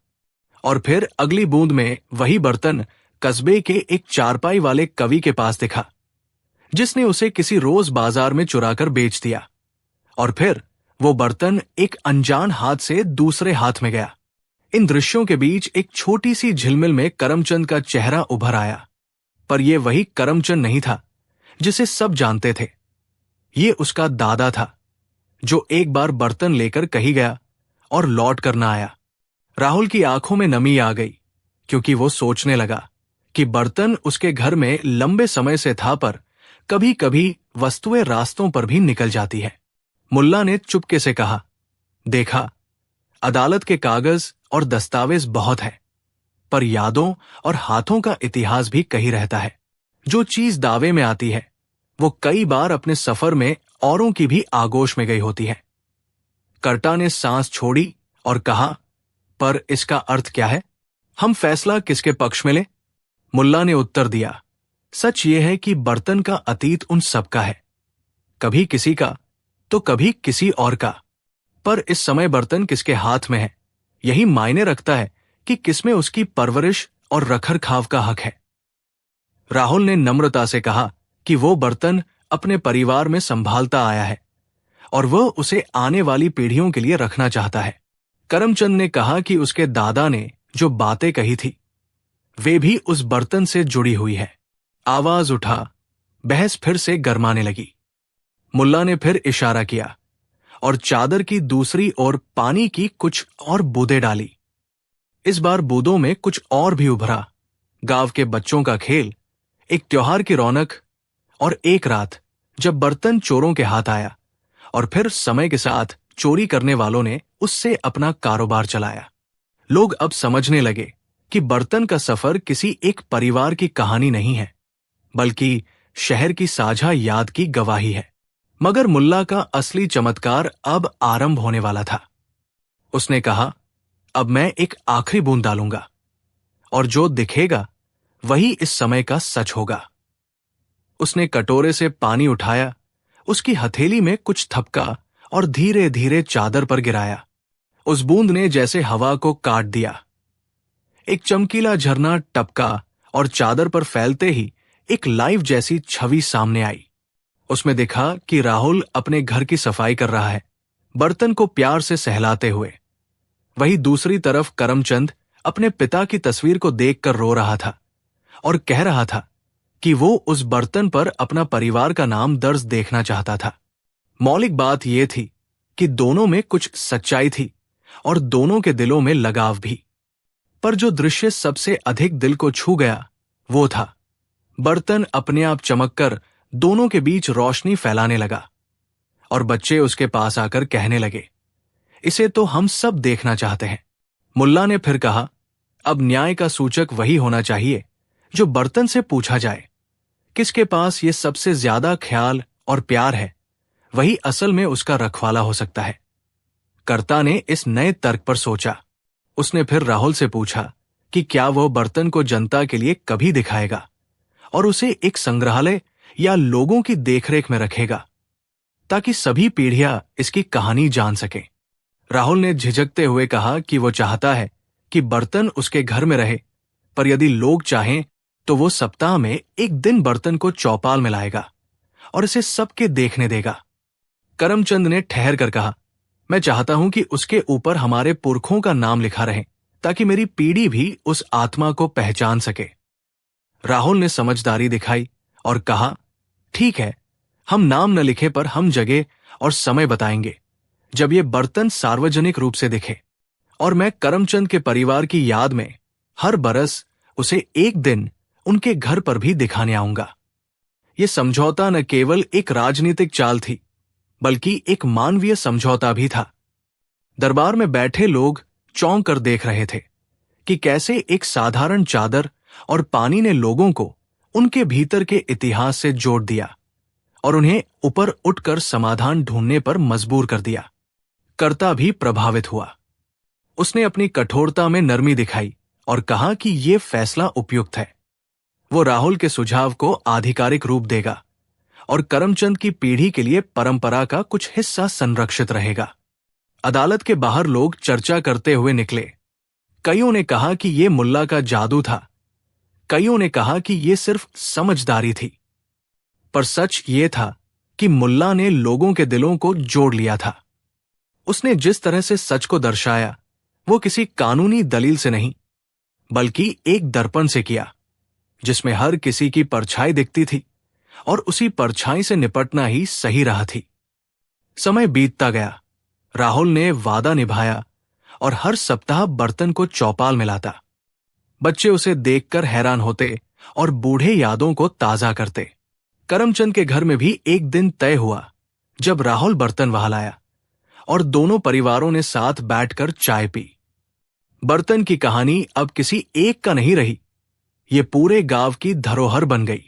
और फिर अगली बूंद में वही बर्तन कस्बे के एक चारपाई वाले कवि के पास दिखा, जिसने उसे किसी रोज बाजार में चुराकर बेच दिया। और फिर वो बर्तन एक अनजान हाथ से दूसरे हाथ में गया। इन दृश्यों के बीच एक छोटी सी झिलमिल में करमचंद का चेहरा उभर आया, पर यह वही करमचंद नहीं था जिसे सब जानते थे। ये उसका दादा था, जो एक बार बर्तन लेकर कहीं गया और लौट कर ना आया। राहुल की आंखों में नमी आ गई, क्योंकि वो सोचने लगा कि बर्तन उसके घर में लंबे समय से था, पर कभी कभी वस्तुएं रास्तों पर भी निकल जाती है। मुल्ला ने चुपके से कहा, देखा, अदालत के कागज और दस्तावेज बहुत है, पर यादों और हाथों का इतिहास भी कहीं रहता है। जो चीज दावे में आती है वो कई बार अपने सफर में औरों की भी आगोश में गई होती है। कर्ता ने सांस छोड़ी और कहा, पर इसका अर्थ क्या है? हम फैसला किसके पक्ष में लें? मुल्ला ने उत्तर दिया, सच ये है कि बर्तन का अतीत उन सबका है, कभी किसी का तो कभी किसी और का। पर इस समय बर्तन किसके हाथ में है, यही मायने रखता है कि किसमें उसकी परवरिश और रखरखाव का हक है। राहुल ने नम्रता से कहा कि वो बर्तन अपने परिवार में संभालता आया है और वह उसे आने वाली पीढ़ियों के लिए रखना चाहता है। करमचंद ने कहा कि उसके दादा ने जो बातें कही थी वे भी उस बर्तन से जुड़ी हुई है। आवाज उठा, बहस फिर से गरमाने लगी। मुल्ला ने फिर इशारा किया और चादर की दूसरी ओर पानी की कुछ और बूंदें डाली। इस बार बूंदों में कुछ और भी उभरा। गांव के बच्चों का खेल, एक त्योहार की रौनक और एक रात जब बर्तन चोरों के हाथ आया और फिर समय के साथ चोरी करने वालों ने उससे अपना कारोबार चलाया। लोग अब समझने लगे कि बर्तन का सफर किसी एक परिवार की कहानी नहीं है, बल्कि शहर की साझा याद की गवाही है। मगर मुल्ला का असली चमत्कार अब आरंभ होने वाला था। उसने कहा, अब मैं एक आखिरी बूंद डालूंगा और जो दिखेगा वही इस समय का सच होगा। उसने कटोरे से पानी उठाया, उसकी हथेली में कुछ थपका और धीरे धीरे चादर पर गिराया। उस बूंद ने जैसे हवा को काट दिया। एक चमकीला झरना टपका और चादर पर फैलते ही एक लाइव जैसी छवि सामने आई। उसमें दिखा कि राहुल अपने घर की सफाई कर रहा है, बर्तन को प्यार से सहलाते हुए। वहीं दूसरी तरफ करमचंद अपने पिता की तस्वीर को देखकर रो रहा था और कह रहा था कि वो उस बर्तन पर अपना परिवार का नाम दर्ज देखना चाहता था। मौलिक बात यह थी कि दोनों में कुछ सच्चाई थी और दोनों के दिलों में लगाव भी। पर जो दृश्य सबसे अधिक दिल को छू गया वो था बर्तन अपने आप चमककर दोनों के बीच रोशनी फैलाने लगा और बच्चे उसके पास आकर कहने लगे, इसे तो हम सब देखना चाहते हैं। मुल्ला ने फिर कहा, अब न्याय का सूचक वही होना चाहिए जो बर्तन से पूछा जाए किसके पास ये सबसे ज्यादा ख्याल और प्यार है, वही असल में उसका रखवाला हो सकता है। कर्ता ने इस नए तर्क पर सोचा। उसने फिर राहुल से पूछा कि क्या वह बर्तन को जनता के लिए कभी दिखाएगा और उसे एक संग्रहालय या लोगों की देखरेख में रखेगा, ताकि सभी पीढ़ियां इसकी कहानी जान सकें। राहुल ने झिझकते हुए कहा कि वो चाहता है कि बर्तन उसके घर में रहे, पर यदि लोग चाहें तो वो सप्ताह में एक दिन बर्तन को चौपाल में लाएगा और इसे सबके देखने देगा। करमचंद ने ठहर कर कहा, मैं चाहता हूं कि उसके ऊपर हमारे पुरखों का नाम लिखा रहे, ताकि मेरी पीढ़ी भी उस आत्मा को पहचान सके। राहुल ने समझदारी दिखाई और कहा, ठीक है, हम नाम न लिखे पर हम जगह और समय बताएंगे जब ये बर्तन सार्वजनिक रूप से दिखे, और मैं करमचंद के परिवार की याद में हर बरस उसे एक दिन उनके घर पर भी दिखाने आऊंगा। ये समझौता न केवल एक राजनीतिक चाल थी, बल्कि एक मानवीय समझौता भी था। दरबार में बैठे लोग चौंक कर देख रहे थे कि कैसे एक साधारण चादर और पानी ने लोगों को उनके भीतर के इतिहास से जोड़ दिया और उन्हें ऊपर उठकर समाधान ढूंढने पर मजबूर कर दिया। कर्ता भी प्रभावित हुआ। उसने अपनी कठोरता में नरमी दिखाई और कहा कि यह फैसला उपयुक्त है। वो राहुल के सुझाव को आधिकारिक रूप देगा और करमचंद की पीढ़ी के लिए परंपरा का कुछ हिस्सा संरक्षित रहेगा। अदालत के बाहर लोग चर्चा करते हुए निकले। कईयों ने कहा कि यह मुल्ला का जादू था, कईयों ने कहा कि यह सिर्फ समझदारी थी, पर सच ये था कि मुल्ला ने लोगों के दिलों को जोड़ लिया था। उसने जिस तरह से सच को दर्शाया वो किसी कानूनी दलील से नहीं, बल्कि एक दर्पण से किया जिसमें हर किसी की परछाई दिखती थी और उसी परछाई से निपटना ही सही राह थी। समय बीतता गया। राहुल ने वादा निभाया और हर सप्ताह बर्तन को चौपाल में लाता। बच्चे उसे देखकर हैरान होते और बूढ़े यादों को ताजा करते। करमचंद के घर में भी एक दिन तय हुआ जब राहुल बर्तन वहां लाया और दोनों परिवारों ने साथ बैठकर चाय पी। बर्तन की कहानी अब किसी एक का नहीं रही, ये पूरे गांव की धरोहर बन गई।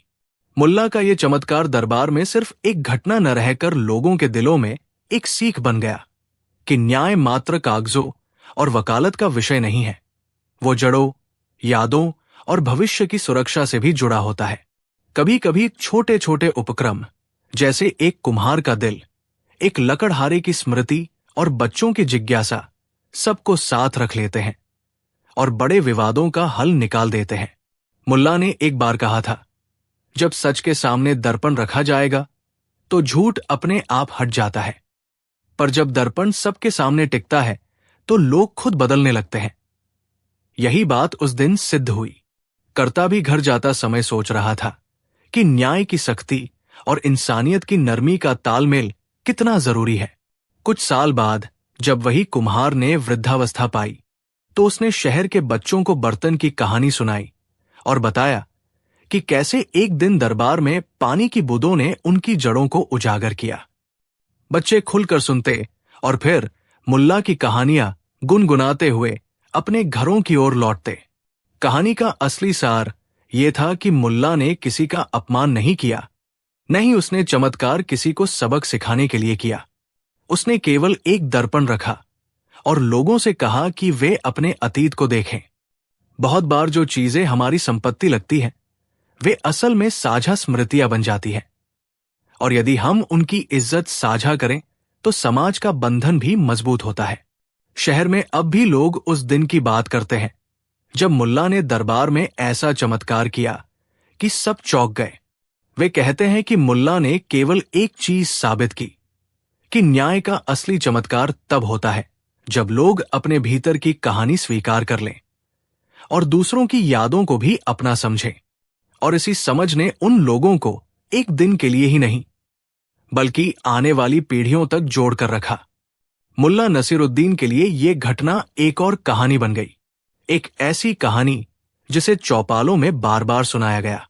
मुल्ला का ये चमत्कार दरबार में सिर्फ एक घटना न रहकर लोगों के दिलों में एक सीख बन गया कि न्याय मात्र कागजों और वकालत का विषय नहीं है, वो जड़ों, यादों और भविष्य की सुरक्षा से भी जुड़ा होता है। कभी कभी छोटे छोटे उपक्रम, जैसे एक कुम्हार का दिल, एक लकड़हारे की स्मृति और बच्चों की जिज्ञासा, सबको साथ रख लेते हैं और बड़े विवादों का हल निकाल देते हैं। मुल्ला ने एक बार कहा था, जब सच के सामने दर्पण रखा जाएगा तो झूठ अपने आप हट जाता है, पर जब दर्पण सबके सामने टिकता है तो लोग खुद बदलने लगते हैं। यही बात उस दिन सिद्ध हुई। कर्ता भी घर जाता समय सोच रहा था कि न्याय की सख्ती और इंसानियत की नरमी का तालमेल कितना जरूरी है। कुछ साल बाद जब वही कुम्हार ने वृद्धावस्था पाई तो उसने शहर के बच्चों को बर्तन की कहानी सुनाई और बताया कि कैसे एक दिन दरबार में पानी की बूंदों ने उनकी जड़ों को उजागर किया। बच्चे खुलकर सुनते और फिर मुल्ला की कहानियां गुनगुनाते हुए अपने घरों की ओर लौटते। कहानी का असली सार यह था कि मुल्ला ने किसी का अपमान नहीं किया, नहीं उसने चमत्कार किसी को सबक सिखाने के लिए किया। उसने केवल एक दर्पण रखा और लोगों से कहा कि वे अपने अतीत को देखें। बहुत बार जो चीजें हमारी संपत्ति लगती हैं, वे असल में साझा स्मृतियां बन जाती हैं, और यदि हम उनकी इज्जत साझा करें तो समाज का बंधन भी मजबूत होता है। शहर में अब भी लोग उस दिन की बात करते हैं जब मुल्ला ने दरबार में ऐसा चमत्कार किया कि सब चौंक गए। वे कहते हैं कि मुल्ला ने केवल एक चीज साबित की कि न्याय का असली चमत्कार तब होता है जब लोग अपने भीतर की कहानी स्वीकार कर लें और दूसरों की यादों को भी अपना समझें। और इसी समझ ने उन लोगों को एक दिन के लिए ही नहीं, बल्कि आने वाली पीढ़ियों तक जोड़कर रखा। मुल्ला नसीरुद्दीन के लिए यह घटना एक और कहानी बन गई, एक ऐसी कहानी जिसे चौपालों में बार बार सुनाया गया।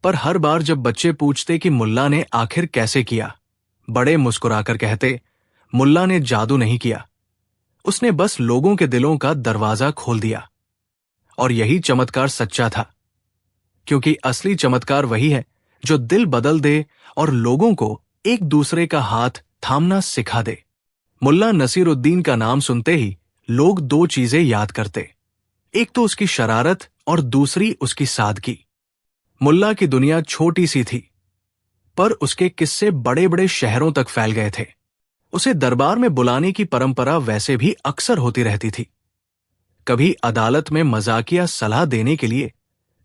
पर हर बार जब बच्चे पूछते कि मुल्ला ने आखिर कैसे किया, बड़े मुस्कुराकर कहते, मुल्ला ने जादू नहीं किया, उसने बस लोगों के दिलों का दरवाजा खोल दिया। और यही चमत्कार सच्चा था, क्योंकि असली चमत्कार वही है जो दिल बदल दे और लोगों को एक दूसरे का हाथ थामना सिखा दे। मुल्ला नसीरुद्दीन का नाम सुनते ही लोग दो चीजें याद करते, एक तो उसकी शरारत और दूसरी उसकी सादगी। मुल्ला की दुनिया छोटी सी थी, पर उसके किस्से बड़े बड़े शहरों तक फैल गए थे। उसे दरबार में बुलाने की परंपरा वैसे भी अक्सर होती रहती थी, कभी अदालत में मजाकिया सलाह देने के लिए,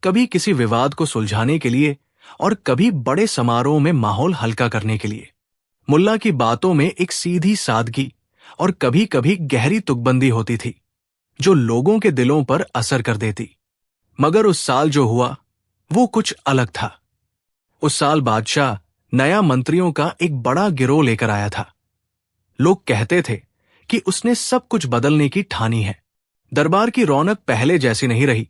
कभी किसी विवाद को सुलझाने के लिए और कभी बड़े समारोह में माहौल हल्का करने के लिए। मुल्ला की बातों में एक सीधी सादगी और कभी कभी गहरी तुकबंदी होती थी जो लोगों के दिलों पर असर कर देती। मगर उस साल जो हुआ वो कुछ अलग था। उस साल बादशाह नया मंत्रियों का एक बड़ा गिरोह लेकर आया था। लोग कहते थे कि उसने सब कुछ बदलने की ठानी है। दरबार की रौनक पहले जैसी नहीं रही।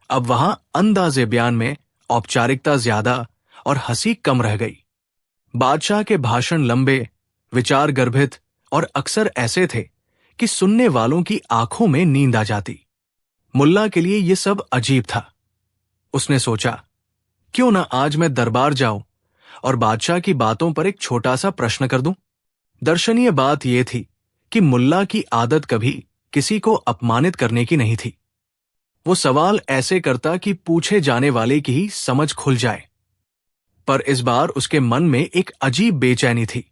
अब वहां अंदाजे बयान में औपचारिकता ज्यादा और हंसी कम रह गई। बादशाह के भाषण लंबे, विचार गर्भित और अक्सर ऐसे थे कि सुनने वालों की आंखों में नींद आ जाती। मुल्ला के लिए यह सब अजीब था। उसने सोचा, क्यों ना आज मैं दरबार जाऊं और बादशाह की बातों पर एक छोटा सा प्रश्न कर दूं। दर्शनीय बात यह थी कि मुल्ला की आदत कभी किसी को अपमानित करने की नहीं थी। वो सवाल ऐसे करता कि पूछे जाने वाले की ही समझ खुल जाए। पर इस बार उसके मन में एक अजीब बेचैनी थी।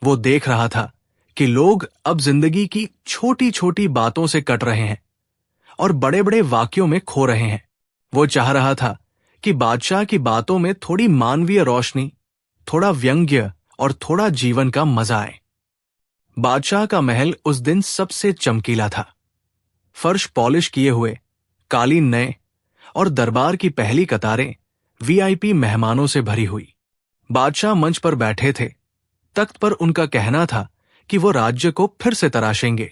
वो देख रहा था कि लोग अब जिंदगी की छोटी छोटी बातों से कट रहे हैं और बड़े बड़े वाक्यों में खो रहे हैं। वो चाह रहा था कि बादशाह की बातों में थोड़ी मानवीय रोशनी, थोड़ा व्यंग्य और थोड़ा जीवन का मजा आए। बादशाह का महल उस दिन सबसे चमकीला था। फर्श पॉलिश किए हुए, कालीन नए और दरबार की पहली कतारें वीआईपी मेहमानों से भरी हुई। बादशाह मंच पर बैठे थे। तख्त पर उनका कहना था कि वो राज्य को फिर से तराशेंगे।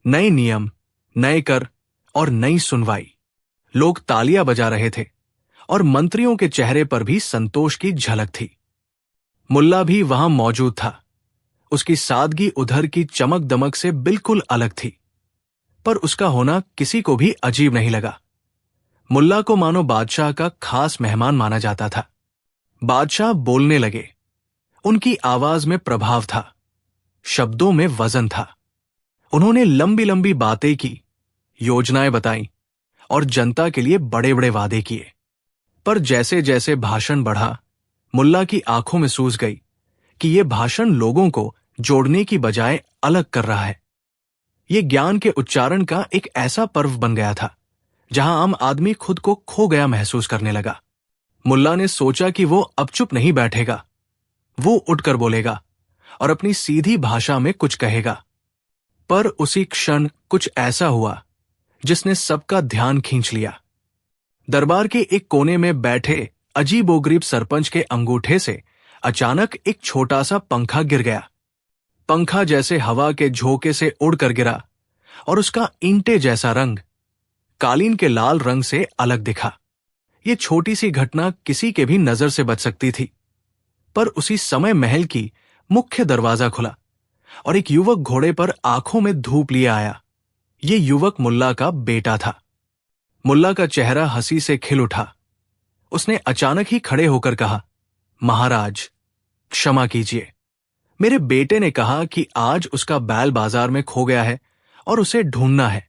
नए नियम, नए कर और नई सुनवाई। लोग तालियां बजा रहे थे और मंत्रियों के चेहरे पर भी संतोष की झलक थी। मुल्ला भी वहां मौजूद था। उसकी सादगी उधर की चमक दमक से बिल्कुल अलग थी, पर उसका होना किसी को भी अजीब नहीं लगा। मुल्ला को मानो बादशाह का खास मेहमान माना जाता था। बादशाह बोलने लगे। उनकी आवाज में प्रभाव था, शब्दों में वजन था। उन्होंने लंबी लंबी बातें की, योजनाएं बताई और जनता के लिए बड़े बड़े वादे किए। पर जैसे जैसे भाषण बढ़ा, मुल्ला की आंखों में सूझ गई कि यह भाषण लोगों को जोड़ने की बजाय अलग कर रहा है। यह ज्ञान के उच्चारण का एक ऐसा पर्व बन गया था जहां आम आदमी खुद को खो गया महसूस करने लगा। मुल्ला ने सोचा कि वो अब चुप नहीं बैठेगा। वो उठकर बोलेगा और अपनी सीधी भाषा में कुछ कहेगा। पर उसी क्षण कुछ ऐसा हुआ जिसने सबका ध्यान खींच लिया। दरबार के एक कोने में बैठे अजीबोगरीब सरपंच के अंगूठे से अचानक एक छोटा सा पंखा गिर गया। पंखा जैसे हवा के झोंके से उड़कर गिरा और उसका ईंटे जैसा रंग कालीन के लाल रंग से अलग दिखा। यह छोटी सी घटना किसी के भी नजर से बच सकती थी, पर उसी समय महल की मुख्य दरवाजा खुला और एक युवक घोड़े पर आंखों में धूप लिए आया। ये युवक मुल्ला का बेटा था। मुल्ला का चेहरा हंसी से खिल उठा। उसने अचानक ही खड़े होकर कहा, महाराज, क्षमा कीजिए। मेरे बेटे ने कहा कि आज उसका बैल बाजार में खो गया है और उसे ढूंढना है।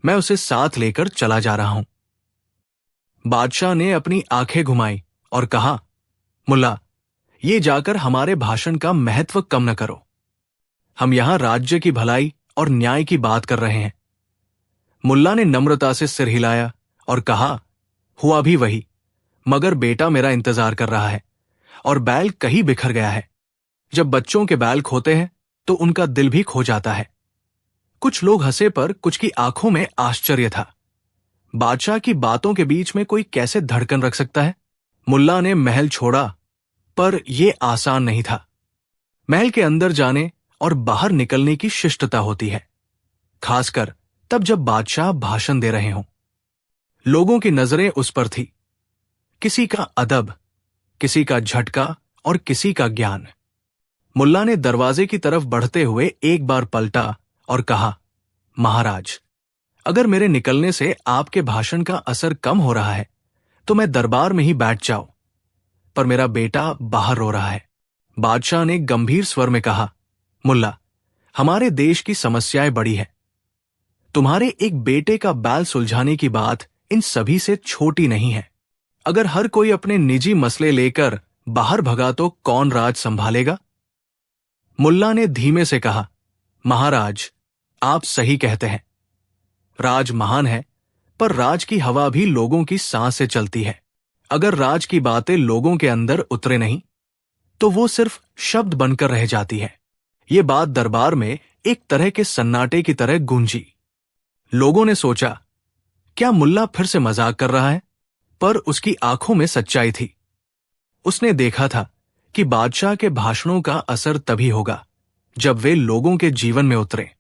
मैं उसे साथ लेकर चला जा रहा हूं। बादशाह ने अपनी आंखें घुमाई और कहा, मुल्ला, ये जाकर हमारे भाषण का महत्व कम न करो। हम यहां राज्य की भलाई और न्याय की बात कर रहे हैं। मुल्ला ने नम्रता से सिर हिलाया और कहा, हुआ भी वही, मगर बेटा मेरा इंतजार कर रहा है और बैल कहीं बिखर गया है। जब बच्चों के बैल खोते हैं तो उनका दिल भी खो जाता है। कुछ लोग हंसे, पर कुछ की आंखों में आश्चर्य था। बादशाह की बातों के बीच में कोई कैसे धड़कन रख सकता है? मुल्ला ने महल छोड़ा, पर यह आसान नहीं था। महल के अंदर जाने और बाहर निकलने की शिष्टता होती है, खासकर तब जब बादशाह भाषण दे रहे हों। लोगों की नजरें उस पर थी, किसी का अदब, किसी का झटका और किसी का ज्ञान। मुल्ला ने दरवाजे की तरफ बढ़ते हुए एक बार पलटा और कहा, महाराज, अगर मेरे निकलने से आपके भाषण का असर कम हो रहा है तो मैं दरबार में ही बैठ जाऊं, पर मेरा बेटा बाहर रो रहा है। बादशाह ने गंभीर स्वर में कहा, मुल्ला, हमारे देश की समस्याएं बड़ी है। तुम्हारे एक बेटे का बैल सुलझाने की बात इन सभी से छोटी नहीं है। अगर हर कोई अपने निजी मसले लेकर बाहर भगा तो कौन राज संभालेगा? मुल्ला ने धीमे से कहा, महाराज, आप सही कहते हैं। राज महान है, पर राज की हवा भी लोगों की सांस से चलती है। अगर राज की बातें लोगों के अंदर उतरे नहीं तो वो सिर्फ शब्द बनकर रह जाती है। ये बात दरबार में एक तरह के सन्नाटे की तरह गूंजी। लोगों ने सोचा, क्या मुल्ला फिर से मजाक कर रहा है? पर उसकी आंखों में सच्चाई थी। उसने देखा था कि बादशाह के भाषणों का असर तभी होगा जब वे लोगों के जीवन में उतरे,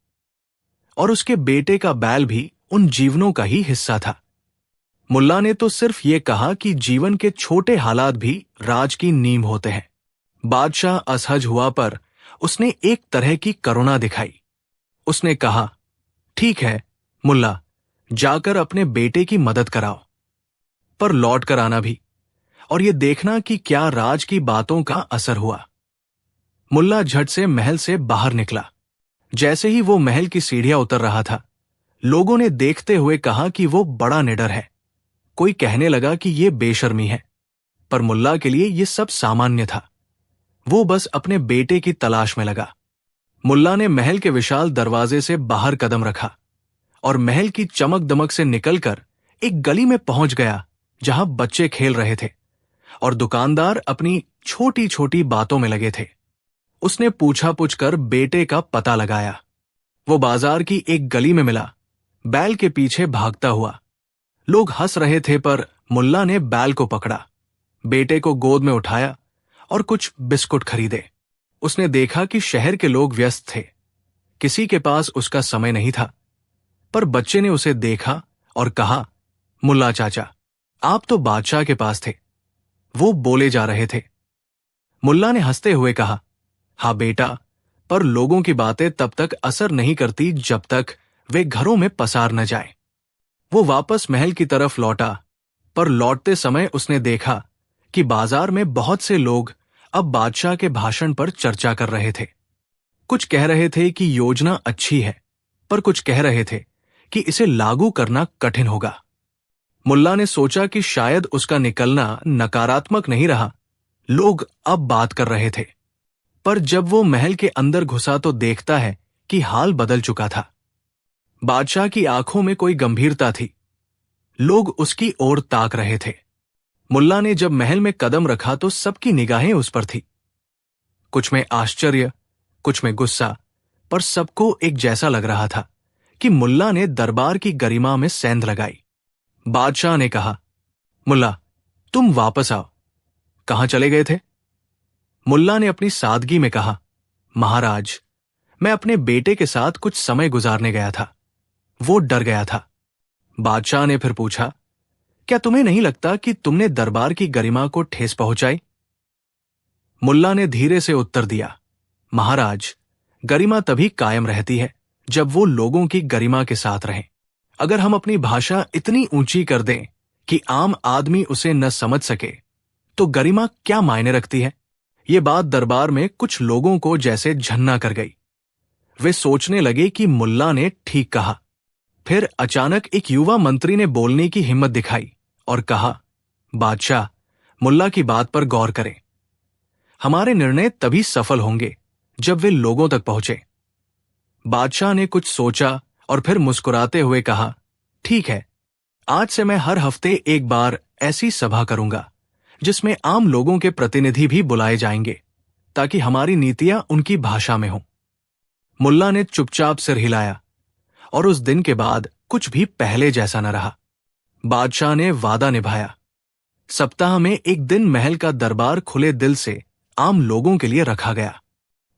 और उसके बेटे का बैल भी उन जीवनों का ही हिस्सा था। मुल्ला ने तो सिर्फ ये कहा कि जीवन के छोटे हालात भी राज की नींव होते हैं। बादशाह असहज हुआ, पर उसने एक तरह की करुणा दिखाई। उसने कहा, ठीक है मुल्ला, जाकर अपने बेटे की मदद कराओ, पर लौट कर आना भी, और ये देखना कि क्या राज की बातों का असर हुआ। मुल्ला झट से महल से बाहर निकला। जैसे ही वो महल की सीढ़ियां उतर रहा था, लोगों ने देखते हुए कहा कि वो बड़ा निडर है। कोई कहने लगा कि ये बेशर्मी है, पर मुल्ला के लिए ये सब सामान्य था। वो बस अपने बेटे की तलाश में लगा। मुल्ला ने महल के विशाल दरवाजे से बाहर कदम रखा और महल की चमक दमक से निकलकर एक गली में पहुंच गया जहां बच्चे खेल रहे थे और दुकानदार अपनी छोटी छोटी बातों में लगे थे। उसने पूछा पूछ कर बेटे का पता लगाया। वो बाजार की एक गली में मिला, बैल के पीछे भागता हुआ। लोग हंस रहे थे, पर मुल्ला ने बैल को पकड़ा, बेटे को गोद में उठाया और कुछ बिस्कुट खरीदे। उसने देखा कि शहर के लोग व्यस्त थे, किसी के पास उसका समय नहीं था, पर बच्चे ने उसे देखा और कहा, मुल्ला चाचा, आप तो बादशाह के पास थे। वो बोले जा रहे थे। मुल्ला ने हंसते हुए कहा, हाँ बेटा, पर लोगों की बातें तब तक असर नहीं करती जब तक वे घरों में पसार न जाए। वो वापस महल की तरफ लौटा, पर लौटते समय उसने देखा कि बाजार में बहुत से लोग अब बादशाह के भाषण पर चर्चा कर रहे थे। कुछ कह रहे थे कि योजना अच्छी है, पर कुछ कह रहे थे कि इसे लागू करना कठिन होगा। मुल्ला ने सोचा कि शायद उसका निकलना नकारात्मक नहीं रहा, लोग अब बात कर रहे थे। पर जब वो महल के अंदर घुसा तो देखता है कि हाल बदल चुका था। बादशाह की आंखों में कोई गंभीरता थी। लोग उसकी ओर ताक रहे थे। मुल्ला ने जब महल में कदम रखा तो सबकी निगाहें उस पर थी। कुछ में आश्चर्य, कुछ में गुस्सा, पर सबको एक जैसा लग रहा था कि मुल्ला ने दरबार की गरिमा में सेंध लगाई। बादशाह ने कहा, मुल्ला, तुम वापस आओ। कहां चले गए थे? मुल्ला ने अपनी सादगी में कहा, महाराज, मैं अपने बेटे के साथ कुछ समय गुजारने गया था। वो डर गया था। बादशाह ने फिर पूछा, क्या तुम्हें नहीं लगता कि तुमने दरबार की गरिमा को ठेस पहुंचाई? मुल्ला ने धीरे से उत्तर दिया, महाराज, गरिमा तभी कायम रहती है जब वो लोगों की गरिमा के साथ रहें। अगर हम अपनी भाषा इतनी ऊंची कर दें कि आम आदमी उसे न समझ सके, तो गरिमा क्या मायने रखती है? ये बात दरबार में कुछ लोगों को जैसे झन्ना कर गई। वे सोचने लगे कि मुल्ला ने ठीक कहा। फिर अचानक एक युवा मंत्री ने बोलने की हिम्मत दिखाई और कहा, बादशाह, मुल्ला की बात पर गौर करें। हमारे निर्णय तभी सफल होंगे जब वे लोगों तक पहुंचे। बादशाह ने कुछ सोचा और फिर मुस्कुराते हुए कहा, ठीक है, आज से मैं हर हफ्ते एक बार ऐसी सभा करूंगा जिसमें आम लोगों के प्रतिनिधि भी बुलाए जाएंगे, ताकि हमारी नीतियां उनकी भाषा में हों। मुल्ला ने चुपचाप सिर हिलाया, और उस दिन के बाद कुछ भी पहले जैसा न रहा। बादशाह ने वादा निभाया। सप्ताह में एक दिन महल का दरबार खुले दिल से आम लोगों के लिए रखा गया।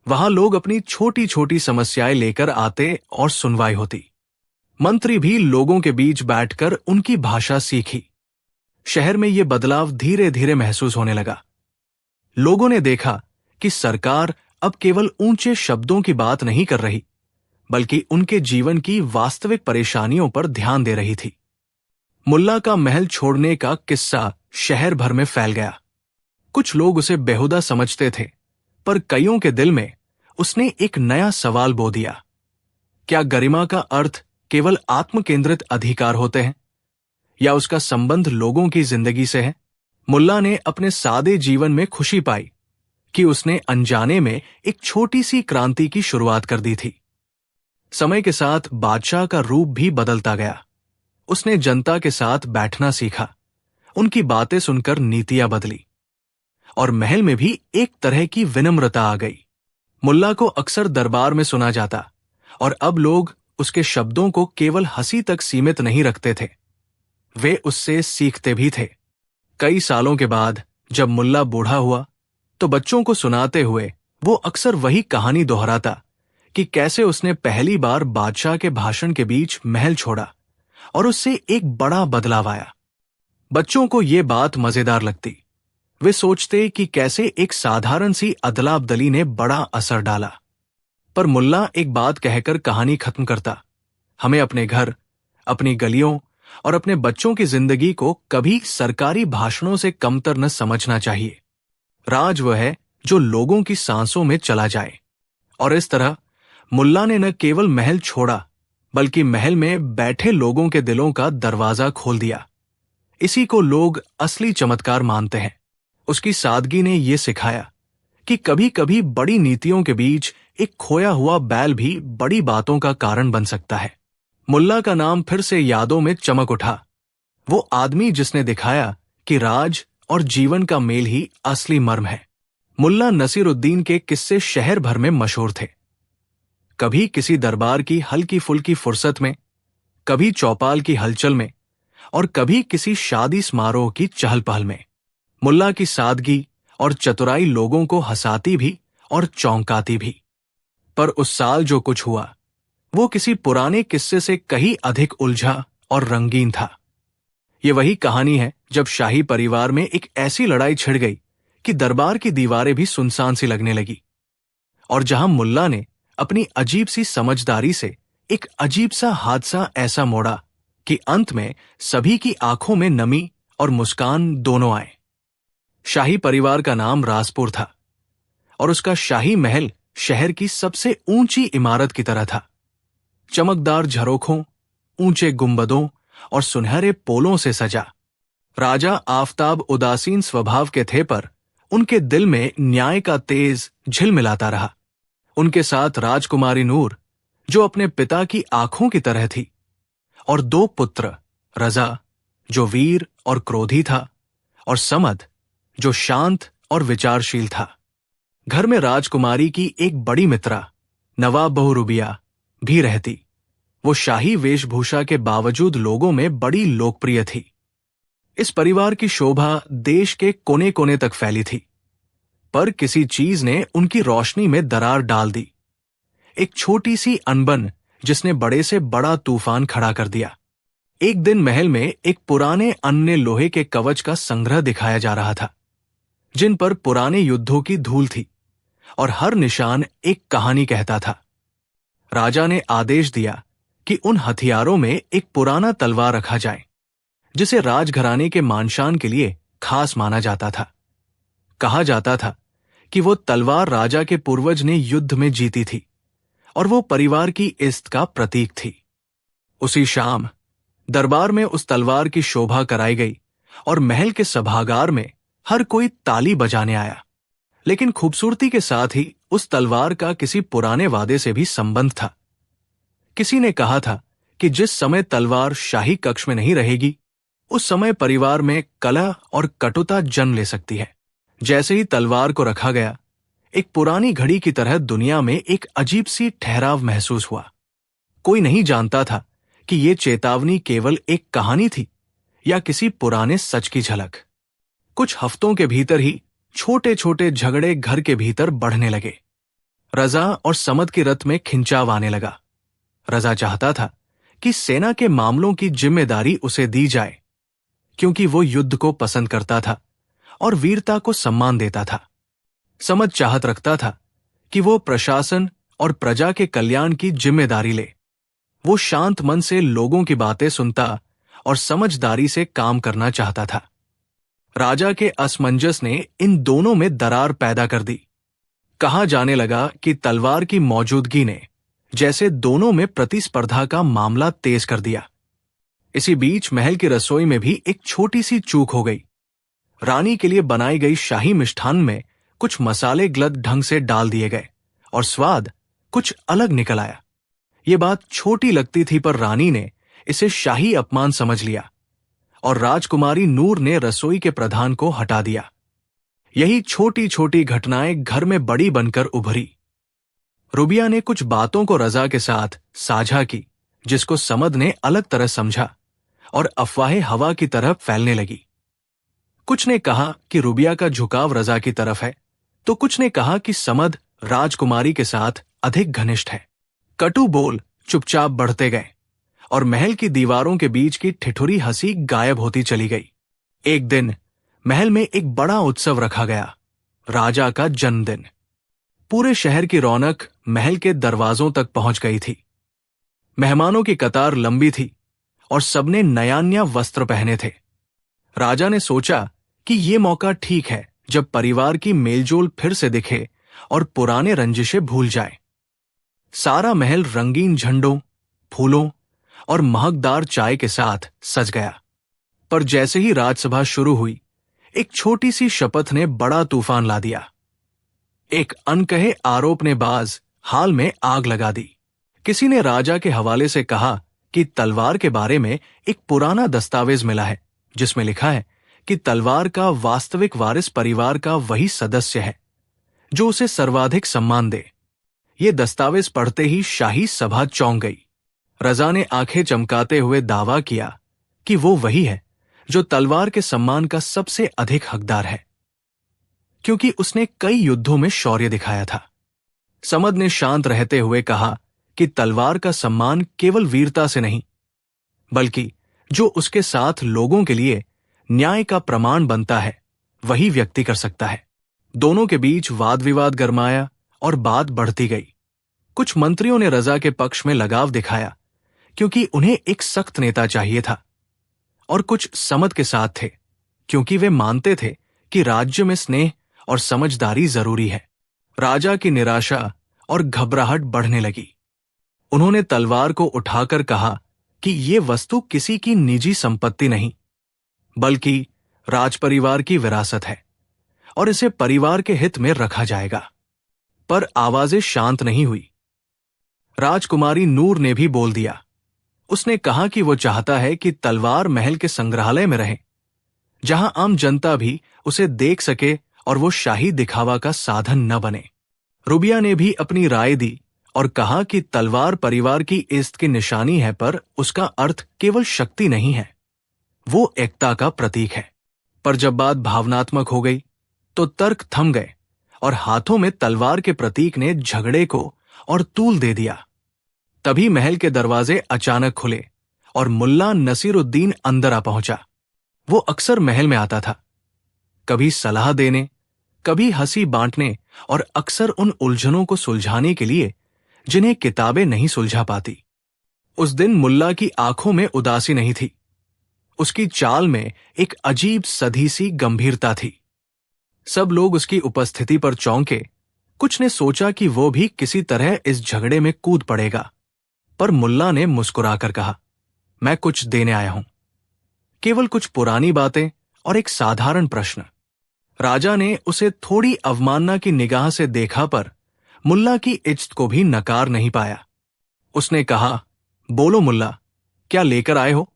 वहां लोग अपनी छोटी छोटी समस्याएं लेकर आते और सुनवाई होती। मंत्री भी लोगों के बीच बैठकर उनकी भाषा सीखी। शहर में यह बदलाव धीरे धीरे महसूस होने लगा। लोगों ने देखा कि सरकार अब केवल ऊंचे शब्दों की बात नहीं कर रही, बल्कि उनके जीवन की वास्तविक परेशानियों पर ध्यान दे रही थी। मुल्ला का महल छोड़ने का किस्सा शहर भर में फैल गया। कुछ लोग उसे बेहुदा समझते थे, पर कईयों के दिल में उसने एक नया सवाल बो दिया। क्या गरिमा का अर्थ केवल आत्मकेंद्रित अधिकार होते हैं, या उसका संबंध लोगों की जिंदगी से है? मुल्ला ने अपने सादे जीवन में खुशी पाई कि उसने अनजाने में एक छोटी सी क्रांति की शुरुआत कर दी थी। समय के साथ बादशाह का रूप भी बदलता गया। उसने जनता के साथ बैठना सीखा, उनकी बातें सुनकर नीतियां बदली, और महल में भी एक तरह की विनम्रता आ गई। मुल्ला को अक्सर दरबार में सुना जाता, और अब लोग उसके शब्दों को केवल हंसी तक सीमित नहीं रखते थे, वे उससे सीखते भी थे। कई सालों के बाद जब मुल्ला बूढ़ा हुआ तो बच्चों को सुनाते हुए वो अक्सर वही कहानी दोहराता कि कैसे उसने पहली बार बादशाह के भाषण के बीच महल छोड़ा और उससे एक बड़ा बदलाव आया। बच्चों को ये बात मजेदार लगती। वे सोचते कि कैसे एक साधारण सी अदला-बदली ने बड़ा असर डाला। पर मुल्ला एक बात कहकर कहानी खत्म करता, हमें अपने घर, अपनी गलियों और अपने बच्चों की जिंदगी को कभी सरकारी भाषणों से कमतर न समझना चाहिए। राज वह है जो लोगों की सांसों में चला जाए। और इस तरह मुल्ला ने न केवल महल छोड़ा बल्कि महल में बैठे लोगों के दिलों का दरवाजा खोल दिया। इसी को लोग असली चमत्कार मानते हैं। उसकी सादगी ने यह सिखाया कि कभी कभी बड़ी नीतियों के बीच एक खोया हुआ बैल भी बड़ी बातों का कारण बन सकता है। मुल्ला का नाम फिर से यादों में चमक उठा, वो आदमी जिसने दिखाया कि राज और जीवन का मेल ही असली मर्म है। मुल्ला नसीरुद्दीन के किस्से शहर भर में मशहूर थे। कभी किसी दरबार की हल्की फुल्की फुर्सत में, कभी चौपाल की हलचल में और कभी किसी शादी समारोह की चहल पहल में। मुल्ला की सादगी और चतुराई लोगों को हंसाती भी और चौंकाती भी। पर उस साल जो कुछ हुआ वो किसी पुराने किस्से से कहीं अधिक उलझा और रंगीन था। ये वही कहानी है जब शाही परिवार में एक ऐसी लड़ाई छिड़ गई कि दरबार की दीवारें भी सुनसान सी लगने लगी, और जहां मुल्ला ने अपनी अजीब सी समझदारी से एक अजीब सा हादसा ऐसा मोड़ा कि अंत में सभी की आंखों में नमी और मुस्कान दोनों आए। शाही परिवार का नाम राजपुर था और उसका शाही महल शहर की सबसे ऊंची इमारत की तरह था। चमकदार झरोखों, ऊंचे गुंबदों और सुनहरे पोलों से सजा। राजा आफताब उदासीन स्वभाव के थे, पर उनके दिल में न्याय का तेज झिलमिलाता रहा। उनके साथ राजकुमारी नूर, जो अपने पिता की आंखों की तरह थी, और 2 पुत्र, रजा जो वीर और क्रोधी था, और समद जो शांत और विचारशील था। घर में राजकुमारी की एक बड़ी मित्रा नवाब बहू रुबिया भी रहती। वो शाही वेशभूषा के बावजूद लोगों में बड़ी लोकप्रिय थी। इस परिवार की शोभा देश के कोने कोने तक फैली थी, पर किसी चीज ने उनकी रोशनी में दरार डाल दी। एक छोटी सी अनबन जिसने बड़े से बड़ा तूफान खड़ा कर दिया। एक दिन महल में एक पुराने अन्य लोहे के कवच का संग्रह दिखाया जा रहा था, जिन पर पुराने युद्धों की धूल थी और हर निशान एक कहानी कहता था। राजा ने आदेश दिया कि उन हथियारों में एक पुराना तलवार रखा जाए, जिसे राजघराने के मानशान के लिए खास माना जाता था। कहा जाता था कि वो तलवार राजा के पूर्वज ने युद्ध में जीती थी और वो परिवार की इज्जत का प्रतीक थी। उसी शाम दरबार में उस तलवार की शोभा कराई गई और महल के सभागार में हर कोई ताली बजाने आया। लेकिन खूबसूरती के साथ ही उस तलवार का किसी पुराने वादे से भी संबंध था। किसी ने कहा था कि जिस समय तलवार शाही कक्ष में नहीं रहेगी, उस समय परिवार में कलह और कटुता जन्म ले सकती है। जैसे ही तलवार को रखा गया, एक पुरानी घड़ी की तरह दुनिया में एक अजीब सी ठहराव महसूस हुआ। कोई नहीं जानता था कि ये चेतावनी केवल एक कहानी थी या किसी पुराने सच की झलक। कुछ हफ्तों के भीतर ही छोटे छोटे झगड़े घर के भीतर बढ़ने लगे। रजा और समद की रत में खिंचाव आने लगा। रजा चाहता था कि सेना के मामलों की जिम्मेदारी उसे दी जाए, क्योंकि वो युद्ध को पसंद करता था और वीरता को सम्मान देता था। समद चाहत रखता था कि वो प्रशासन और प्रजा के कल्याण की जिम्मेदारी ले। वो शांत मन से लोगों की बातें सुनता और समझदारी से काम करना चाहता था। राजा के असमंजस ने इन दोनों में दरार पैदा कर दी। कहा जाने लगा कि तलवार की मौजूदगी ने जैसे दोनों में प्रतिस्पर्धा का मामला तेज कर दिया। इसी बीच महल की रसोई में भी एक छोटी सी चूक हो गई। रानी के लिए बनाई गई शाही मिष्ठान में कुछ मसाले गलत ढंग से डाल दिए गए और स्वाद कुछ अलग निकल आया। ये बात छोटी लगती थी, पर रानी ने इसे शाही अपमान समझ लिया और राजकुमारी नूर ने रसोई के प्रधान को हटा दिया। यही छोटी छोटी घटनाएं घर में बड़ी बनकर उभरी। रुबिया ने कुछ बातों को रजा के साथ साझा की, जिसको समद ने अलग तरह समझा और अफवाहें हवा की तरह फैलने लगी। कुछ ने कहा कि रुबिया का झुकाव रजा की तरफ है, तो कुछ ने कहा कि समद राजकुमारी के साथ अधिक घनिष्ठ है। कटु बोल चुपचाप बढ़ते गए और महल की दीवारों के बीच की ठिठुरी हंसी गायब होती चली गई। एक दिन महल में एक बड़ा उत्सव रखा गया, राजा का जन्मदिन। पूरे शहर की रौनक महल के दरवाजों तक पहुंच गई थी। मेहमानों की कतार लंबी थी और सबने नया वस्त्र पहने थे। राजा ने सोचा कि ये मौका ठीक है जब परिवार की मेलजोल फिर से दिखे और पुराने रंजिशें भूल जाए। सारा महल रंगीन झंडों, फूलों और महकदार चाय के साथ सज गया। पर जैसे ही राजसभा शुरू हुई, एक छोटी सी शपथ ने बड़ा तूफान ला दिया। एक अनकहे आरोप ने बाज हाल में आग लगा दी। किसी ने राजा के हवाले से कहा कि तलवार के बारे में एक पुराना दस्तावेज मिला है जिसमें लिखा है कि तलवार का वास्तविक वारिस परिवार का वही सदस्य है जो उसे सर्वाधिक सम्मान दे। ये दस्तावेज पढ़ते ही शाही सभा चौंक गई। रजा ने आंखें चमकाते हुए दावा किया कि वो वही है जो तलवार के सम्मान का सबसे अधिक हकदार है, क्योंकि उसने कई युद्धों में शौर्य दिखाया था। समद ने शांत रहते हुए कहा कि तलवार का सम्मान केवल वीरता से नहीं, बल्कि जो उसके साथ लोगों के लिए न्याय का प्रमाण बनता है, वही व्यक्ति कर सकता है। दोनों के बीच वाद विवाद गरमाया और बात बढ़ती गई। कुछ मंत्रियों ने रजा के पक्ष में लगाव दिखाया क्योंकि उन्हें एक सख्त नेता चाहिए था, और कुछ समद के साथ थे क्योंकि वे मानते थे कि राज्य में स्नेह और समझदारी जरूरी है। राजा की निराशा और घबराहट बढ़ने लगी। उन्होंने तलवार को उठाकर कहा कि ये वस्तु किसी की निजी संपत्ति नहीं, बल्कि राजपरिवार की विरासत है और इसे परिवार के हित में रखा जाएगा। पर आवाजें शांत नहीं हुई। राजकुमारी नूर ने भी बोल दिया। उसने कहा कि वो चाहता है कि तलवार महल के संग्रहालय में रहे, जहां आम जनता भी उसे देख सके और वो शाही दिखावा का साधन न बने। रुबिया ने भी अपनी राय दी और कहा कि तलवार परिवार की इज्जत की निशानी है, पर उसका अर्थ केवल शक्ति नहीं है, वो एकता का प्रतीक है। पर जब बात भावनात्मक हो गई तो तर्क थम गए और हाथों में तलवार के प्रतीक ने झगड़े को और तूल दे दिया। तभी महल के दरवाजे अचानक खुले और मुल्ला नसीरुद्दीन अंदर आ पहुंचा। वो अक्सर महल में आता था, कभी सलाह देने, कभी हंसी बांटने और अक्सर उन उलझनों को सुलझाने के लिए जिन्हें किताबें नहीं सुलझा पाती। उस दिन मुल्ला की आंखों में उदासी नहीं थी, उसकी चाल में एक अजीब सधी सी गंभीरता थी। सब लोग उसकी उपस्थिति पर चौंके। कुछ ने सोचा कि वो भी किसी तरह इस झगड़े में कूद पड़ेगा, पर मुल्ला ने मुस्कुराकर कहा, मैं कुछ देने आया हूं, केवल कुछ पुरानी बातें और एक साधारण प्रश्न। राजा ने उसे थोड़ी अवमानना की निगाह से देखा, पर मुल्ला की इज्जत को भी नकार नहीं पाया। उसने कहा, बोलो मुल्ला, क्या लेकर आए हो?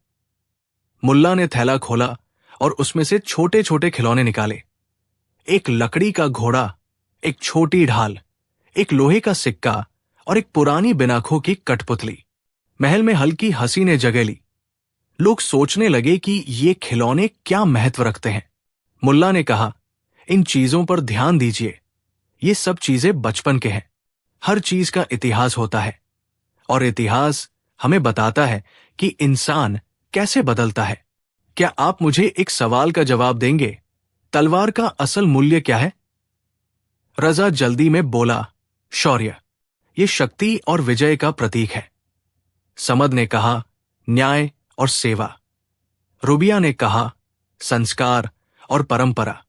मुल्ला ने थैला खोला और उसमें से छोटे छोटे खिलौने निकाले। एक लकड़ी का घोड़ा, एक छोटी ढाल, एक लोहे का सिक्का और एक पुरानी बिनाखों की कठपुतली। महल में हल्की हंसी ने जगह ली। लोग सोचने लगे कि ये खिलौने क्या महत्व रखते हैं। मुल्ला ने कहा, इन चीजों पर ध्यान दीजिए, ये सब चीजें बचपन के हैं। हर चीज का इतिहास होता है और इतिहास हमें बताता है कि इंसान कैसे बदलता है। क्या आप मुझे एक सवाल का जवाब देंगे? तलवार का असल मूल्य क्या है? रजा जल्दी में बोला, शौर्य, ये शक्ति और विजय का प्रतीक है। समद ने कहा, न्याय और सेवा। रुबिया ने कहा, संस्कार और परंपरा।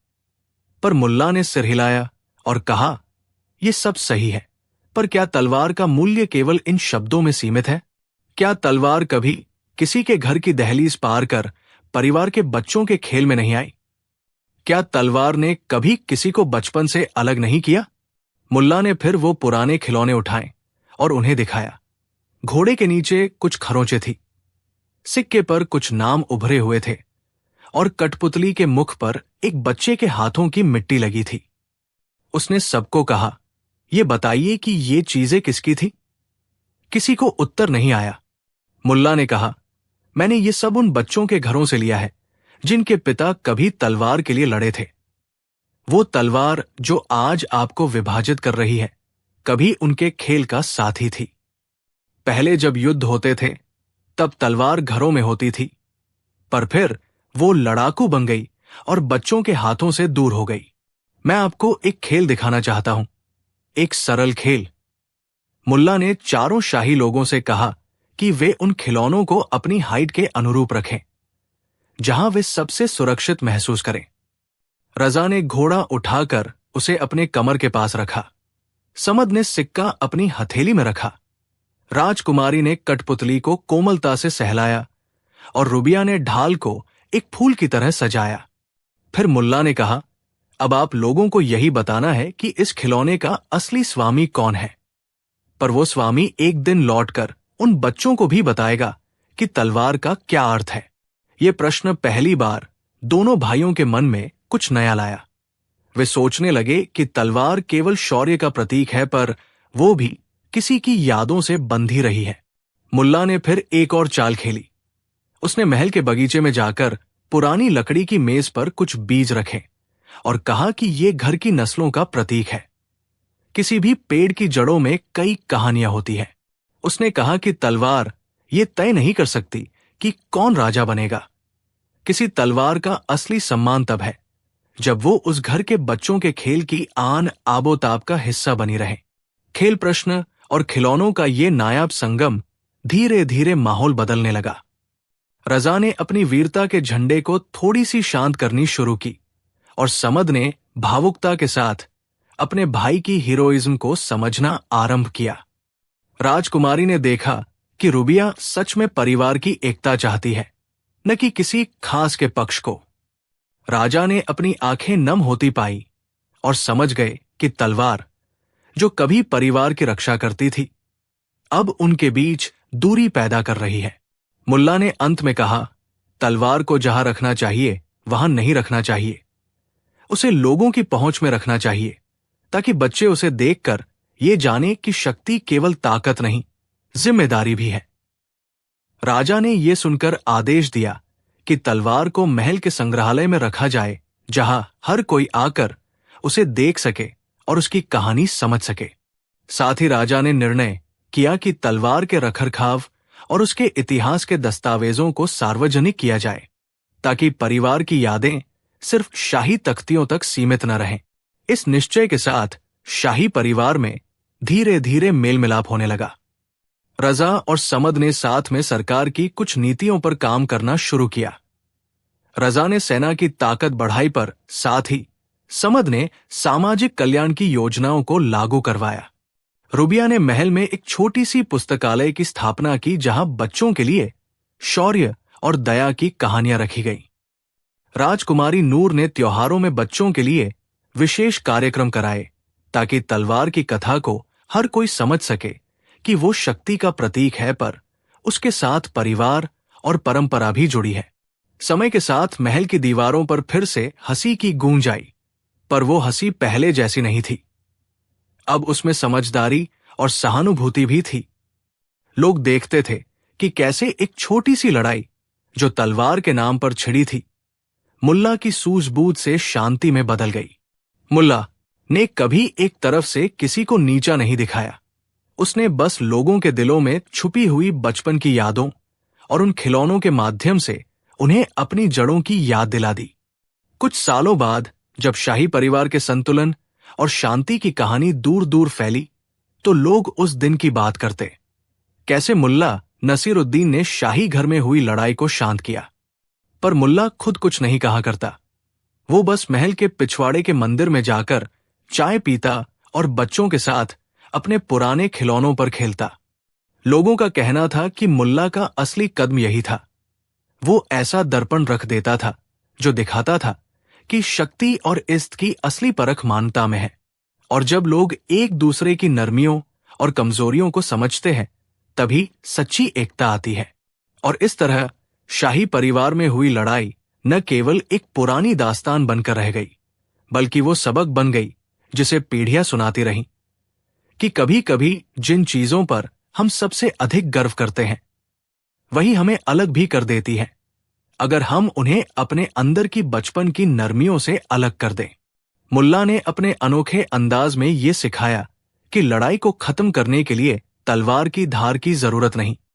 पर मुल्ला ने सिर हिलाया और कहा, यह सब सही है, पर क्या तलवार का मूल्य केवल इन शब्दों में सीमित है? क्या तलवार कभी किसी के घर की दहलीज पार कर परिवार के बच्चों के खेल में नहीं आई? क्या तलवार ने कभी किसी को बचपन से अलग नहीं किया? मुल्ला ने फिर वो पुराने खिलौने उठाए और उन्हें दिखाया। घोड़े के नीचे कुछ खरोंचे थी, सिक्के पर कुछ नाम उभरे हुए थे और कठपुतली के मुख पर एक बच्चे के हाथों की मिट्टी लगी थी। उसने सबको कहा, ये बताइए कि ये चीजें किसकी थी? किसी को उत्तर नहीं आया। मुल्ला ने कहा, मैंने ये सब उन बच्चों के घरों से लिया है जिनके पिता कभी तलवार के लिए लड़े थे। वो तलवार जो आज आपको विभाजित कर रही है, कभी उनके खेल का साथी थी। पहले जब युद्ध होते थे तब तलवार घरों में होती थी, पर फिर वो लड़ाकू बन गई और बच्चों के हाथों से दूर हो गई। मैं आपको एक खेल दिखाना चाहता हूं, एक सरल खेल। मुल्ला ने चारों शाही लोगों से कहा कि वे उन खिलौनों को अपनी हाइट के अनुरूप रखें, जहां वे सबसे सुरक्षित महसूस करें। रजा ने घोड़ा उठाकर उसे अपने कमर के पास रखा। समद ने सिक्का अपनी हथेली में रखा। राजकुमारी ने कठपुतली को कोमलता से सहलाया और रुबिया ने ढाल को एक फूल की तरह सजाया। फिर मुल्ला ने कहा, अब आप लोगों को यही बताना है कि इस खिलौने का असली स्वामी कौन है। पर वो स्वामी एक दिन लौटकर उन बच्चों को भी बताएगा कि तलवार का क्या अर्थ है। ये प्रश्न पहली बार दोनों भाइयों के मन में कुछ नया लाया। वे सोचने लगे कि तलवार केवल शौर्य का प्रतीक है, पर वो भी किसी की यादों से बंधी रही है। मुल्ला ने फिर एक और चाल खेली। उसने महल के बगीचे में जाकर पुरानी लकड़ी की मेज पर कुछ बीज रखे और कहा कि ये घर की नस्लों का प्रतीक है। किसी भी पेड़ की जड़ों में कई कहानियां होती हैं। उसने कहा कि तलवार ये तय नहीं कर सकती कि कौन राजा बनेगा। किसी तलवार का असली सम्मान तब है जब वो उस घर के बच्चों के खेल की आन आबोताब का हिस्सा बनी रहे। खेल प्रश्न और खिलौनों का ये नायाब संगम धीरे धीरे माहौल बदलने लगा। रजा ने अपनी वीरता के झंडे को थोड़ी सी शांत करनी शुरू की और समद ने भावुकता के साथ अपने भाई की हीरोइज्म को समझना आरंभ किया। राजकुमारी ने देखा कि रुबिया सच में परिवार की एकता चाहती है, न कि किसी खास के पक्ष को। राजा ने अपनी आंखें नम होती पाई और समझ गए कि तलवार, जो कभी परिवार की रक्षा करती थी, अब उनके बीच दूरी पैदा कर रही है। मुल्ला ने अंत में कहा, तलवार को जहां रखना चाहिए वहां नहीं रखना चाहिए। उसे लोगों की पहुंच में रखना चाहिए, ताकि बच्चे उसे देखकर ये जाने कि शक्ति केवल ताकत नहीं, जिम्मेदारी भी है। राजा ने यह सुनकर आदेश दिया कि तलवार को महल के संग्रहालय में रखा जाए, जहां हर कोई आकर उसे देख सके और उसकी कहानी समझ सके। साथ ही राजा ने निर्णय किया कि तलवार के रखरखाव और उसके इतिहास के दस्तावेजों को सार्वजनिक किया जाए, ताकि परिवार की यादें सिर्फ शाही तख्तियों तक सीमित न रहें। इस निश्चय के साथ शाही परिवार में धीरे धीरे मेल मिलाप होने लगा। रजा और समद ने साथ में सरकार की कुछ नीतियों पर काम करना शुरू किया। रजा ने सेना की ताकत बढ़ाई, पर साथ ही समद ने सामाजिक कल्याण की योजनाओं को लागू करवाया। रुबिया ने महल में एक छोटी सी पुस्तकालय की स्थापना की, जहां बच्चों के लिए शौर्य और दया की कहानियां रखी गई। राजकुमारी नूर ने त्योहारों में बच्चों के लिए विशेष कार्यक्रम कराए, ताकि तलवार की कथा को हर कोई समझ सके कि वो शक्ति का प्रतीक है, पर उसके साथ परिवार और परंपरा भी जुड़ी है। समय के साथ महल की दीवारों पर फिर से हंसी की गूंज आई, पर वो हंसी पहले जैसी नहीं थी। अब उसमें समझदारी और सहानुभूति भी थी। लोग देखते थे कि कैसे एक छोटी सी लड़ाई जो तलवार के नाम पर छिड़ी थी, मुल्ला की सूझबूझ से शांति में बदल गई। मुल्ला ने कभी एक तरफ से किसी को नीचा नहीं दिखाया। उसने बस लोगों के दिलों में छुपी हुई बचपन की यादों और उन खिलौनों के माध्यम से उन्हें अपनी जड़ों की याद दिला दी। कुछ सालों बाद जब शाही परिवार के संतुलन और शांति की कहानी दूर दूर फैली, तो लोग उस दिन की बात करते, कैसे मुल्ला नसीरुद्दीन ने शाही घर में हुई लड़ाई को शांत किया। पर मुल्ला खुद कुछ नहीं कहा करता। वो बस महल के पिछवाड़े के मंदिर में जाकर चाय पीता और बच्चों के साथ अपने पुराने खिलौनों पर खेलता। लोगों का कहना था कि मुल्ला का असली कदम यही था। वो ऐसा दर्पण रख देता था जो दिखाता था कि शक्ति और इज्जत की असली परख मानवता में है, और जब लोग एक दूसरे की नरमियों और कमजोरियों को समझते हैं, तभी सच्ची एकता आती है। और इस तरह शाही परिवार में हुई लड़ाई न केवल एक पुरानी दास्तान बनकर रह गई, बल्कि वो सबक बन गई जिसे पीढ़ियां सुनाती रहीं, कि कभी कभी जिन चीजों पर हम सबसे अधिक गर्व करते हैं, वही हमें अलग भी कर देती है। अगर हम उन्हें अपने अंदर की बचपन की नरमियों से अलग कर दें। मुल्ला ने अपने अनोखे अंदाज में ये सिखाया कि लड़ाई को खत्म करने के लिए तलवार की धार की जरूरत नहीं,